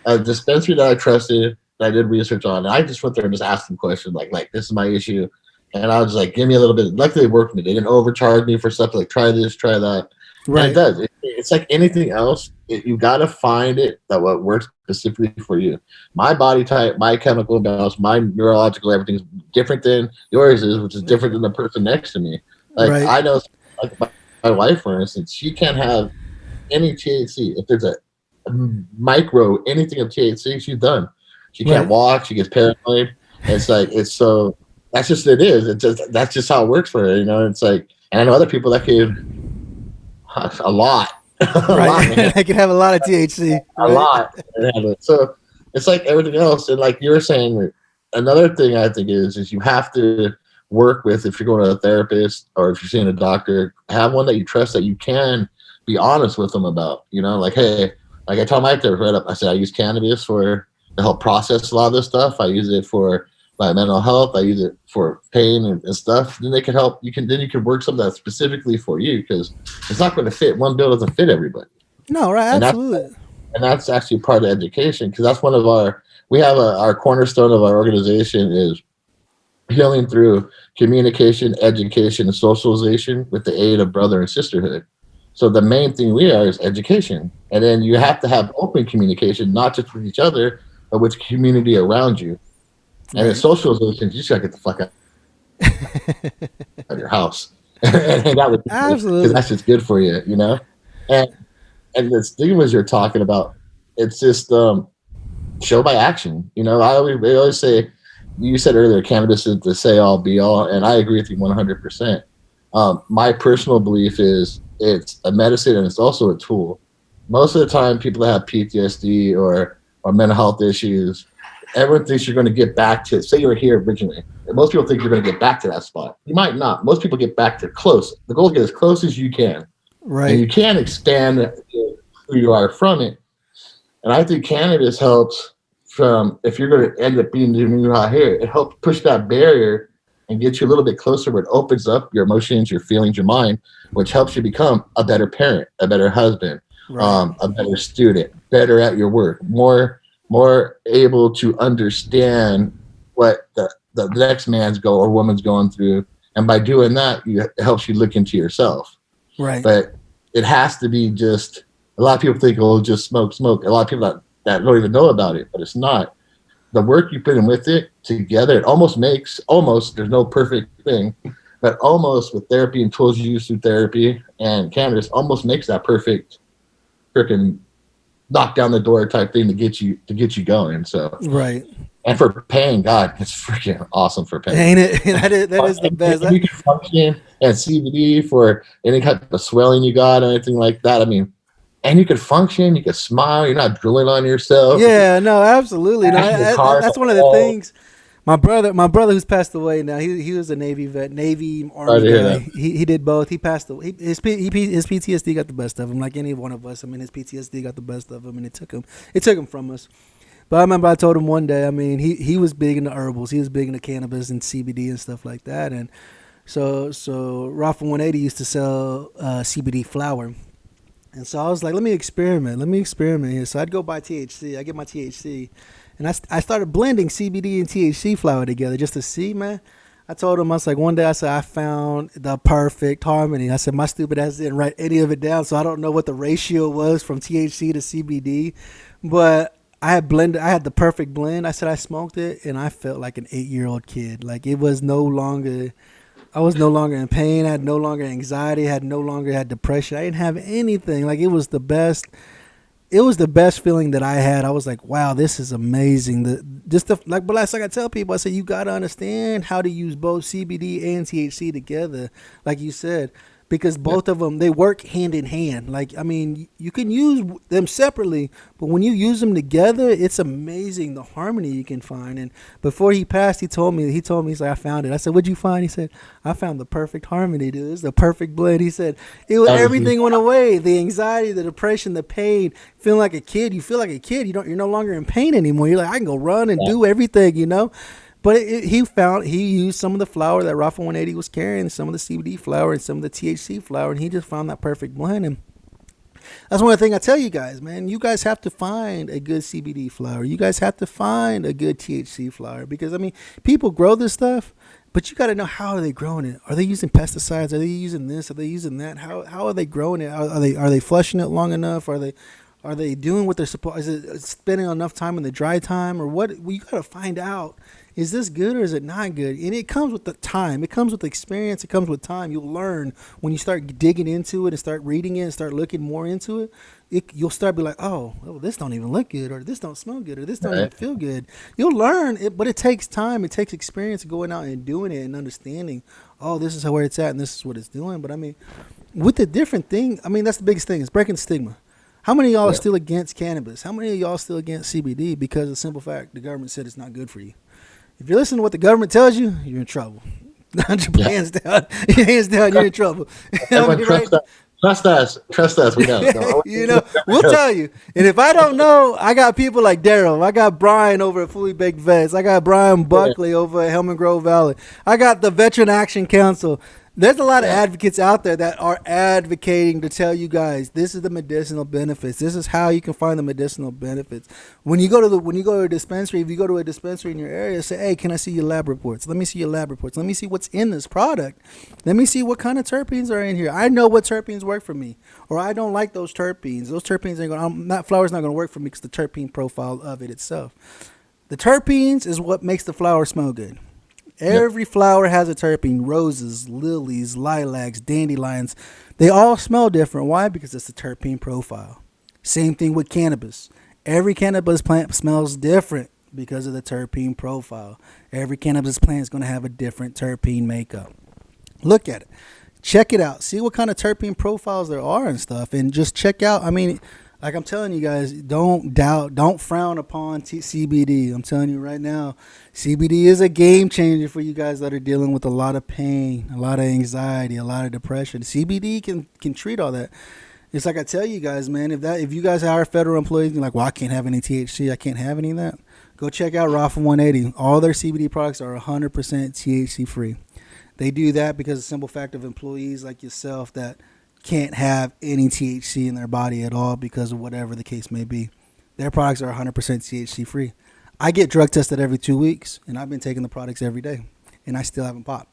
a dispensary that I trusted, that I did research on, and I just went there and just asked them questions like this is my issue, and I was like, give me a little bit. Luckily, they worked with me. They didn't overcharge me for stuff like try this, try that. Right. And it does. It's like anything else. You got to find it that what works specifically for you. My body type, my chemical balance, my neurological, everything's different than yours is, which is different than the person next to me. Like right. I know, like my wife, for instance, she can't have any THC. If there's a micro anything of THC, she's done. She can't walk. She gets paranoid. It's like so. That's just it is. That's just how it works for her. You know. It's like, and I know other people that can. A lot. Right. I can have a lot of THC. A lot. So it's like everything else. And like you were saying, another thing I think is you have to work with, if you're going to a therapist or if you're seeing a doctor, have one that you trust, that you can be honest with them about. You know, like, hey, like I told my therapist right up, I said I use cannabis to help process a lot of this stuff. I use it for my mental health. I use it for pain and stuff. Then they can help. You can work something that's specifically for you, because it's not going to fit. One bill doesn't fit everybody. No, right, absolutely. And that's actually part of education, because that's one of our cornerstone of our organization is healing through communication, education, and socialization with the aid of brother and sisterhood. So the main thing we are is education, and then you have to have open communication, not just with each other, but with the community around you. And in socialization, you just gotta get the fuck out of your house and hang out with people, because that's just good for you, you know. And the stigmas you're talking about, it's just show by action. You know, they always say, you said earlier, cannabis is the say all be all, and I agree with you 100%. My personal belief is it's a medicine and it's also a tool. most of the time, people that have PTSD or mental health issues, everyone thinks you're going to get back to, say you were here originally. And most people think you're going to get back to that spot. You might not. Most people get back to close. The goal is to get as close as you can. Right. And you can expand who you are from it. And I think cannabis helps from, if you're going to end up being the new hot hair, it helps push that barrier and get you a little bit closer where it opens up your emotions, your feelings, your mind, which helps you become a better parent, a better husband, right. A better student, better at your work, more able to understand what the next man's or woman's going through. And by doing that, it helps you look into yourself. Right. But it has to be just, a lot of people think, oh, just smoke. A lot of people that don't even know about it, but it's not. The work you put in with it together, it almost, there's no perfect thing, but almost with therapy and tools you use through therapy and cannabis almost makes that perfect freaking knock down the door type thing to get you going. So right. And for pain, God, it's freaking awesome for pain. Ain't it? that is the best. You can function and CBD for any type of swelling you got or anything like that. I mean, and you can function, you can smile, you're not drilling on yourself. Yeah, no, absolutely. No, that's one of the things. My brother who's passed away now, he was a Navy vet, Navy Army guy. He did both. He passed away. His PTSD got the best of him, like any one of us. I mean, his PTSD got the best of him, and it took him from us. But I remember I told him one day, I mean, he was big into herbals. He was big into cannabis and CBD and stuff like that. And so Rafa 180 used to sell CBD flower. And so I was like, let me experiment here. So I'd go buy THC. I get my THC. And I started blending CBD and THC flower together just to see, man. I told him, I was like, one day I said, I found the perfect harmony. I said, my stupid ass didn't write any of it down, so I don't know what the ratio was from THC to CBD. But I had the perfect blend. I said I smoked it, and I felt like an 8-year-old kid. Like I was no longer in pain. I had no longer anxiety. I no longer had depression. I didn't have anything. Like it was the best. It was the best feeling that I had. I was like, wow, this is amazing. But like I tell people, I said, you got to understand how to use both CBD and THC together, like you said, because both of them, they work hand in hand. Like, I mean, you can use them separately, but when you use them together, it's amazing the harmony you can find. And before he passed, he told me, he's like, I found it. I said, what'd you find? He said, I found the perfect harmony, dude. It's the perfect blend. He said, everything went away. The anxiety, the depression, the pain, feeling like a kid. You feel like a kid. You're no longer in pain anymore. You're like, I can go run and do everything, you know? But he used some of the flower that Rafa 180 was carrying, some of the CBD flower and some of the THC flower, and he just found that perfect blend. And that's one of the things I tell you guys, man. You guys have to find a good CBD flower. You guys have to find a good THC flower because, I mean, people grow this stuff, but you got to know how are they growing it. Are they using pesticides? Are they using this? Are they using that? How are they growing it? Are they flushing it long enough? Are they doing what they're supposed? Is it spending enough time in the dry time or what? Well, you got to find out. Is this good or is it not good? And it comes with the time. It comes with experience. It comes with time. You'll learn when you start digging into it and start reading it and start looking more into it. You'll start be like, oh, this don't even look good, or this don't smell good, or this don't even feel good. You'll learn it, but it takes time. It takes experience going out and doing it and understanding, oh, this is where it's at and this is what it's doing. But I mean, with the different thing, I mean, that's the biggest thing. It's breaking stigma. How many of y'all are still against cannabis? How many of y'all are still against CBD because of the simple fact the government said it's not good for you? If you listen to what the government tells you, you're in trouble. Hands down, you're in trouble. Trust us. We know. You know, we'll tell you. And if I don't know, I got people like DARYL. I got Brian over at Fully Baked Vets. I got Brian Buckley over at Helman Grove Valley. I got the Veteran Action Council. There's a lot of advocates out there that are advocating to tell you guys this is the medicinal benefits. This is how you can find the medicinal benefits. When you go to a dispensary, if you go to a dispensary in your area, say, hey, can I see your lab reports? Let me see your lab reports. Let me see what's in this product. Let me see what kind of terpenes are in here. I know what terpenes work for me, or I don't like those terpenes. Those terpenes ain't going. That flower's not going to work for me because the terpene profile of it itself. The terpenes is what makes the flower smell good. Every flower has a terpene. Roses, lilies, lilacs, dandelions. They all smell different. Why? Because it's the terpene profile. Same thing with cannabis. Every cannabis plant smells different because of the terpene profile. Every cannabis plant is going to have a different terpene makeup. Look at it. Check it out. See what kind of terpene profiles there are and stuff. And just check out, I mean, Like I'm telling you guys, don't frown upon CBD. I'm telling you right now, CBD is a game changer for you guys that are dealing with a lot of pain, a lot of anxiety, a lot of depression. CBD can treat all that. It's like I tell you guys, man, if you guys hire federal employees, you're like, well, I can't have any THC, I can't have any of that. Go check out Rafa 180. All their CBD products are 100% THC free. They do that because of the simple fact of employees like yourself that can't have any THC in their body at all because of whatever the case may be. Their products are 100% THC free. I get drug tested every 2 weeks, and I've been taking the products every day, and I still haven't popped.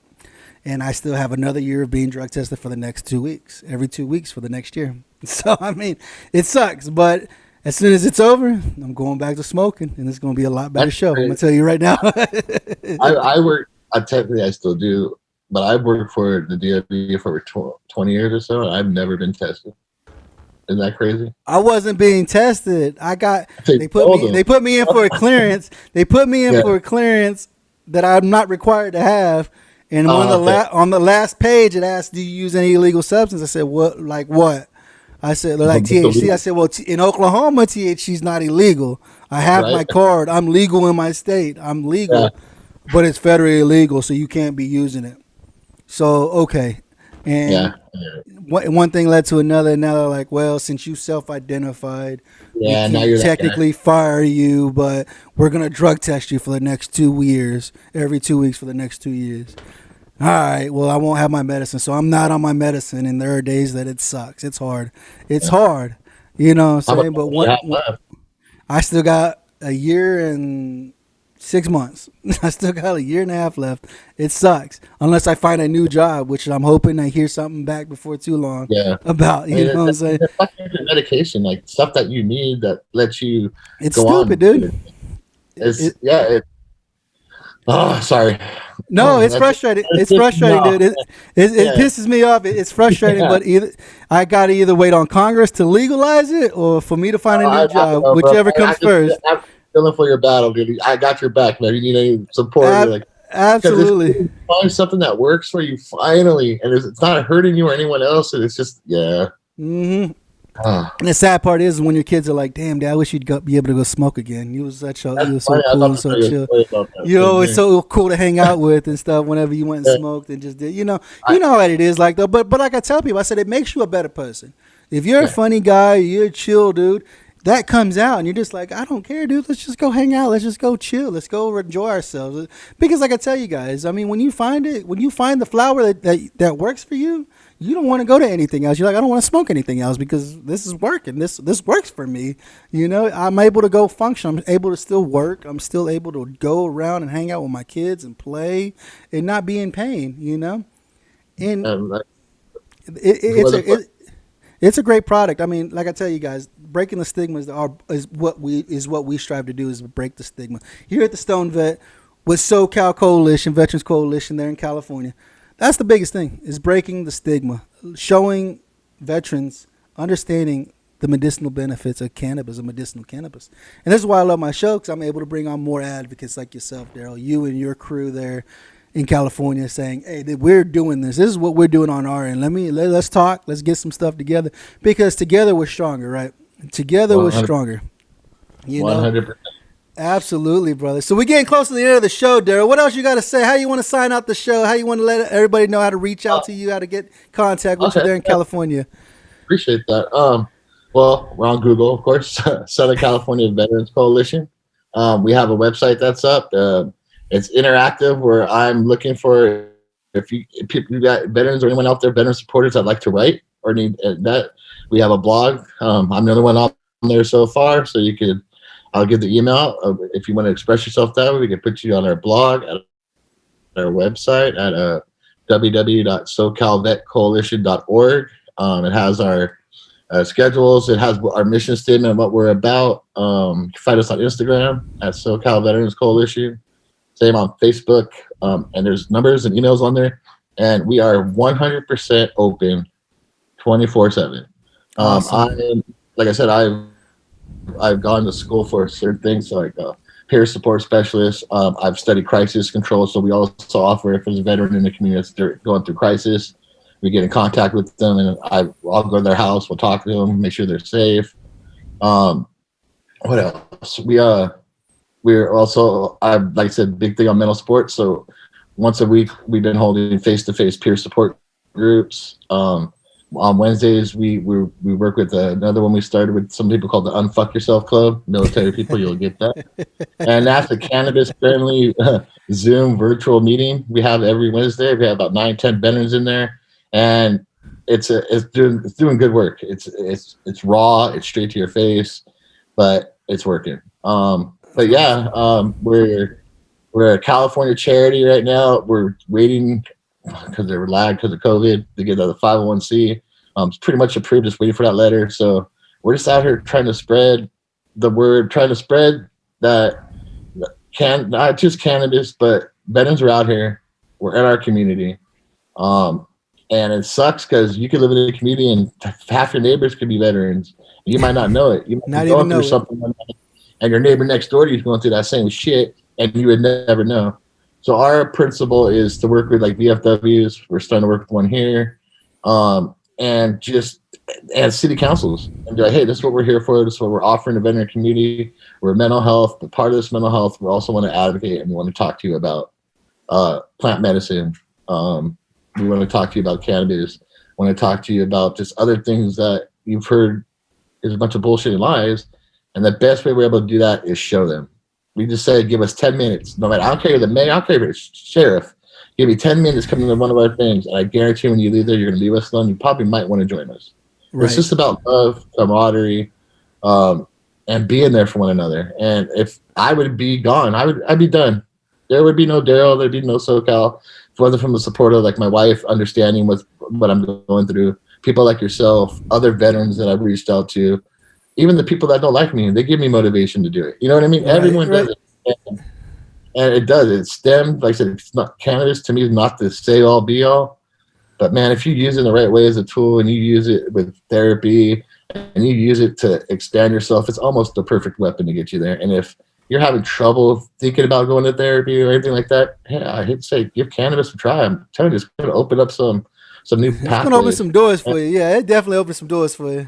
And I still have another year of being drug tested for the next 2 weeks, every 2 weeks for the next year. So, I mean, it sucks, but as soon as it's over, I'm going back to smoking, and it's going to be a lot better show. I'm going to tell you right now. I work, technically I still do, but I've worked for the DoD for over 20 years or so, and I've never been tested. Isn't that crazy? I wasn't being tested. They put me in for a clearance. They put me in for a clearance that I'm not required to have. And on the last page, it asked, "Do you use any illegal substance?" I said, "What? Like what?" I said, "Like THC." I said, "Well, in Oklahoma, THC is not illegal. I have my card. I'm legal in my state. I'm legal, but it's federally illegal, so you can't be using it." So okay, and one thing led to another. Now they're like, "Well, since you self-identified, we can technically fire you, but we're gonna drug test you for the next 2 years, every 2 weeks for the next 2 years." All right, well, I won't have my medicine, so I'm not on my medicine, and there are days that it sucks. It's hard. It's hard, you know what I'm saying? But I still got a year and 6 months. I still got a year and a half left. It sucks unless I find a new job, which I'm hoping I hear something back before too long about. You know what I'm saying? It's medication, like stuff that you need that lets you. It's stupid, dude. Oh, sorry. No, it's frustrating. It's frustrating, dude. It pisses me off. It's frustrating, but I gotta either wait on Congress to legalize it or for me to find a new job, whichever comes first. I'm feeling for your battle, dude. I got your back, man. You need any support? Absolutely. Find something that works for you finally, and it's not hurting you or anyone else. And it's just Mm-hmm. And the sad part is when your kids are like, "Damn, Dad, I wish you'd be able to go smoke again. You was so cool and so chill. You're always so cool to hang out with and stuff. Whenever you went and smoked and just did, you know what it is like though. But like I tell people, I said it makes you a better person. If you're a funny guy, you're a chill dude. That comes out and you're just like, I don't care, dude. Let's just go hang out. Let's just go chill. Let's go enjoy ourselves. Because like I tell you guys, I mean, when you find the flower that works for you, you don't want to go to anything else. You're like, I don't want to smoke anything else because this is working. This works for me. You know, I'm able to go function. I'm able to still work. I'm still able to go around and hang out with my kids and play and not be in pain, you know? And it's a great product. I mean, like I tell you guys, breaking the stigma is what we strive to do, is break the stigma. Here at the Stone Vet with SoCal Coalition, Veterans Coalition there in California, that's the biggest thing, is breaking the stigma, showing veterans, understanding the medicinal benefits of cannabis, of medicinal cannabis. And this is why I love my show, because I'm able to bring on more advocates like yourself, Daryl, you and your crew there in California saying, hey, we're doing this. This is what we're doing on our end. Let's talk. Let's get some stuff together, because together we're stronger, right? Together 100%. We're stronger. 100%. Absolutely, brother. So we're getting close to the end of the show, Daryl. What else you got to say? How you want to sign out the show? How you want to let everybody know how to reach out to you, how to get contact with you there in California? Appreciate that. Well, we're on Google, of course, Southern California Veterans Coalition. We have a website that's up. It's interactive, where I'm looking for, if you got veterans or anyone out there, veteran supporters that like to write or need that. We have a blog. I'm the only one on there so far, so I'll give the email. If you want to express yourself that way, we can put you on our blog at our website at www.socalvetcoalition.org. It has our schedules. It has our mission statement and what we're about. You can find us on Instagram at SoCal Veterans Coalition. Same on Facebook. And there's numbers and emails on there. And we are 100% open 24/7. Awesome. Like I said, I've gone to school for certain things, like peer support specialist. I've studied crisis control, so we also offer, if there's a veteran in the community that's going through crisis, we get in contact with them, and I'll go to their house, we'll talk to them, make sure they're safe, What else? We're also, like I said, big thing on mental sports. So once a week, we've been holding face-to-face peer support groups. On Wednesdays, we work with another one we started with some people called the Unfuck Yourself Club. Military people, you'll get that. And that's a cannabis-friendly Zoom virtual meeting we have every Wednesday. We have about 9-10 veterans in there, and it's doing good work. It's raw, it's straight to your face, but it's working. But yeah, we're a California charity right now. We're waiting because they were lagged because of COVID to get the 501c. It's pretty much approved, just waiting for that letter. So we're just out here trying to spread the word, trying to spread that not just cannabis, but veterans are out here. We're in our community. And it sucks because you could live in a community and half your neighbors could be veterans. You might not know it. You might Not be going even know through it. something like that, and your neighbor next door to you is going through that same shit, and you would never know. So our principle is to work with like VFWs. We're starting to work with one here, and city councils, and be like, hey, this is what we're here for. This is what we're offering the veteran community. We're mental health, but part of this mental health, we also want to advocate and we want to talk to you about plant medicine. We want to talk to you about cannabis. We want to talk to you about just other things that you've heard is a bunch of bullshit and lies. And the best way we're able to do that is show them. We just say, give us 10 minutes. No matter, I don't care if the mayor, I don't care if it's sheriff. Give me 10 minutes coming to one of our things. And I guarantee when you leave there, you're going to leave us alone. You probably might want to join us. Right. It's just about love, camaraderie, and being there for one another. And if I would be gone, I'd be done. There would be no DARYL. There'd be no SoCal. If it wasn't from the support of like my wife, understanding what I'm going through, people like yourself, other veterans that I've reached out to, even the people that don't like me, they give me motivation to do it. You know what I mean? Right, everyone does it. And it does. It's STEM. Like I said, it's not cannabis to me is not the say all be all. But man, if you use it the right way as a tool and you use it with therapy and you use it to expand yourself, it's almost the perfect weapon to get you there. And if you're having trouble thinking about going to therapy or anything like that, hey, I hate to say, give cannabis a try. I'm telling you, it's going to open up some new pathways. It's going to open some doors for you. Yeah, it definitely opens some doors for you.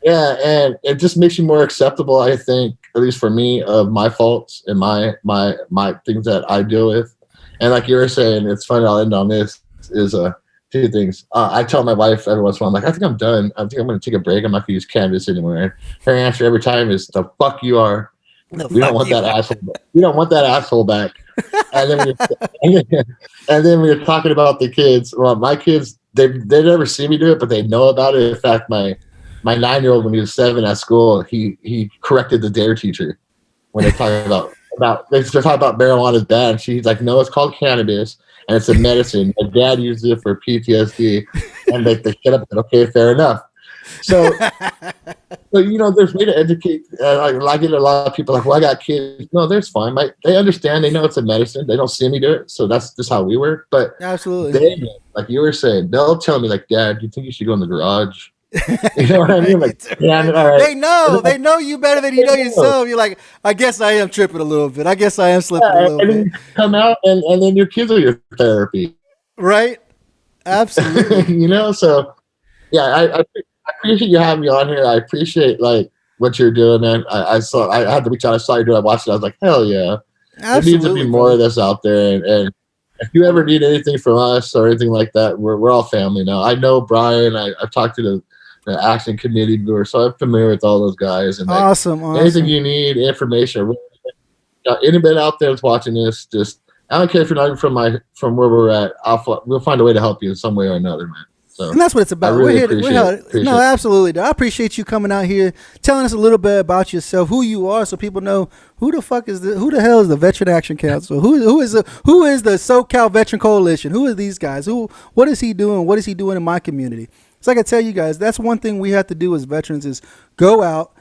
Yeah, and it just makes you more acceptable, I think, at least for me, of my faults and my things that I deal with. And like you were saying, it's funny, I'll end on this, is two things. I tell my wife every once in a while, I'm like, I think I'm done. I think I'm going to take a break. I'm not going to use cannabis anymore. And her answer every time is, the fuck you are. We don't want that asshole back. We don't want that asshole back. And then we were talking about the kids. Well, my kids, they never see me do it, but they know about it. In fact, my 9-year-old, when he was 7 at school, he corrected the DARE teacher when they talk about they talk about marijuana is bad. She's like, no, it's called cannabis and it's a medicine. My dad uses it for PTSD, and they shut up. Okay, fair enough. So you know, there's way to educate. I get a lot of people like, well, I got kids. No, that's fine. They understand. They know it's a medicine. They don't see me do it, so that's just how we work. But absolutely, they, like you were saying, they'll tell me like, Dad, do you think you should go in the garage? You know what I mean? Like, yeah, all right. They know you better than you know yourself. You're like, I guess I am tripping a little bit. I guess I am slipping a little bit. And then you come out, and then your kids are your therapy, right? Absolutely. You know, so yeah, I appreciate you having me on here. I appreciate like what you're doing, man. I had to reach out. I saw you do it. I watched it. I was like, hell yeah, there needs to be more of this out there. And if you ever need anything from us or anything like that, we're all family now. I know Brian. I've talked to the action committee viewer, so I'm familiar with all those guys. And like, awesome. Anything you need, information, anybody out there that's watching this, just I don't care if you're not even from where we're at. We'll find a way to help you in some way or another, man. So and that's what it's about. No, absolutely. I appreciate you coming out here, telling us a little bit about yourself, who you are, so people know who the hell is the Veteran Action Council? Who is the SoCal Veteran Coalition? Who are these guys? What is he doing? What is he doing in my community? So I can tell you guys, that's one thing we have to do as veterans is go out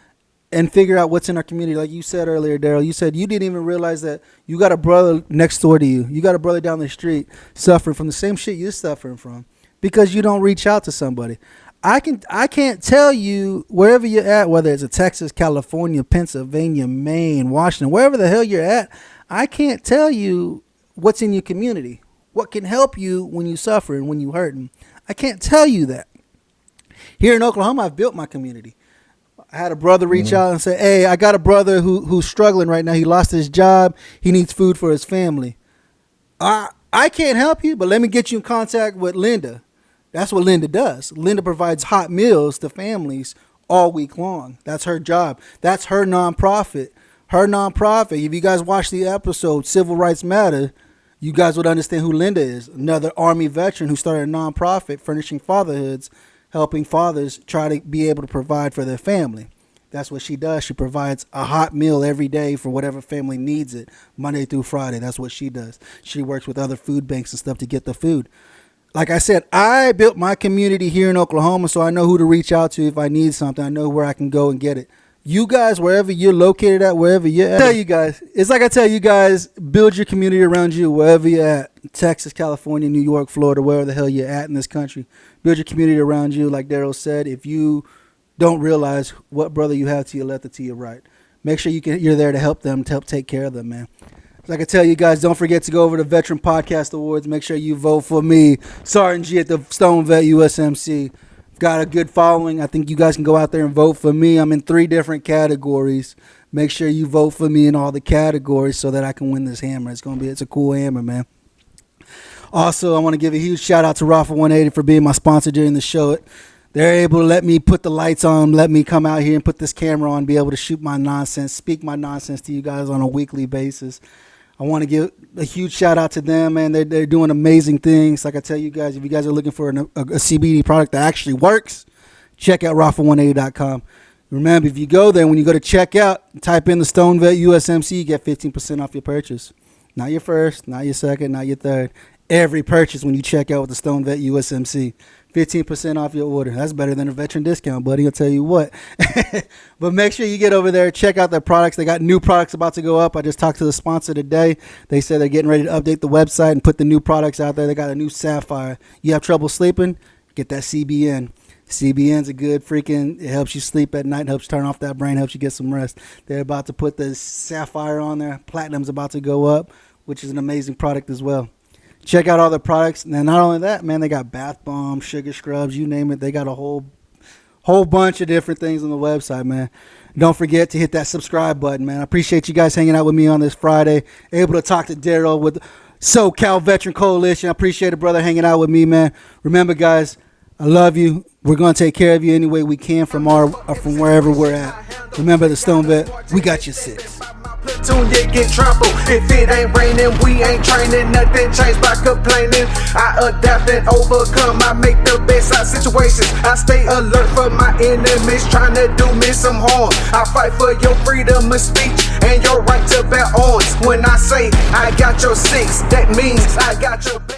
and figure out what's in our community. Like you said earlier, DARYL, you said you didn't even realize that you got a brother next door to you. You got a brother down the street suffering from the same shit you're suffering from because you don't reach out to somebody. I can't tell you wherever you're at, whether it's Texas, California, Pennsylvania, Maine, Washington, wherever the hell you're at, I can't tell you what's in your community, what can help you when you suffer and when you hurting. I can't tell you that. Here in Oklahoma, I've built my community. I had a brother reach out and say, hey, I got a brother who's struggling right now. He lost his job. He needs food for his family. I can't help you, but let me get you in contact with Linda. That's what Linda does. Linda provides hot meals to families all week long. That's her job. That's her nonprofit. Her nonprofit, if you guys watch the episode, Civil Rights Matter, you guys would understand who Linda is. Another Army veteran who started a nonprofit furnishing fatherhoods, helping fathers try to be able to provide for their family. That's what she does. She provides a hot meal every day for whatever family needs it, Monday through Friday. That's what she does. She works with other food banks and stuff to get the food. Like I said, I built my community here in Oklahoma, so I know who to reach out to if I need something. I know where I can go and get it. You guys, wherever you're located at, wherever you're at, I tell you guys, it's like I tell you guys, build your community around you wherever you're at. Texas, California, New York, Florida, wherever the hell you're at in this country. Build your community around you. Like DARYL said, if you don't realize what brother you have to your left or to your right, make sure you're there to help them, to help take care of them, man. Like I tell you guys, don't forget to go over to Veteran Podcast Awards. Make sure you vote for me, Sergeant G at the STONED VET USMC. Got a good following. I think you guys can go out there and vote for me. I'm in 3 different categories. Make sure you vote for me in all the categories so that I can win this hammer. It's a cool hammer, man. Also, I want to give a huge shout out to Rafa 180 for being my sponsor during the show. They're able to let me put the lights on, let me come out here and put this camera on, be able to shoot my nonsense, speak my nonsense to you guys on a weekly basis. I want to give a huge shout out to them, man. They're doing amazing things. Like I tell you guys, if you guys are looking for a CBD product that actually works, check out Rafa180.com. Remember, if you go there, when you go to checkout, type in the STONED VET USMC, you get 15% off your purchase. Not your first, not your second, not your third. Every purchase when you check out with the STONED VET USMC. 15% off your order. That's better than a veteran discount, buddy. I'll tell you what. But make sure you get over there, check out their products. They got new products about to go up. I just talked to the sponsor today. They said they're getting ready to update the website and put the new products out there. They got a new Sapphire. You have trouble sleeping? Get that CBN. CBN's a good freaking, it helps you sleep at night, helps you turn off that brain, helps you get some rest. They're about to put the Sapphire on there. Platinum's about to go up, which is an amazing product as well. Check out all the products. And not only that, man, they got bath bombs, sugar scrubs, you name it. They got a whole bunch of different things on the website, man. Don't forget to hit that subscribe button, man. I appreciate you guys hanging out with me on this Friday. Able to talk to DARYL with SoCal Veteran Coalition. I appreciate a brother hanging out with me, man. Remember, guys, I love you. We're going to take care of you any way we can from wherever we're at. Remember the STONED VET, we got you 6. Platoon, you get trampled. If it ain't raining, we ain't training. Nothing changed by complaining. I adapt and overcome. I make the best out of situations. I stay alert for my enemies trying to do me some harm. I fight for your freedom of speech and your right to bear arms. When I say I got your 6, that means I got your back.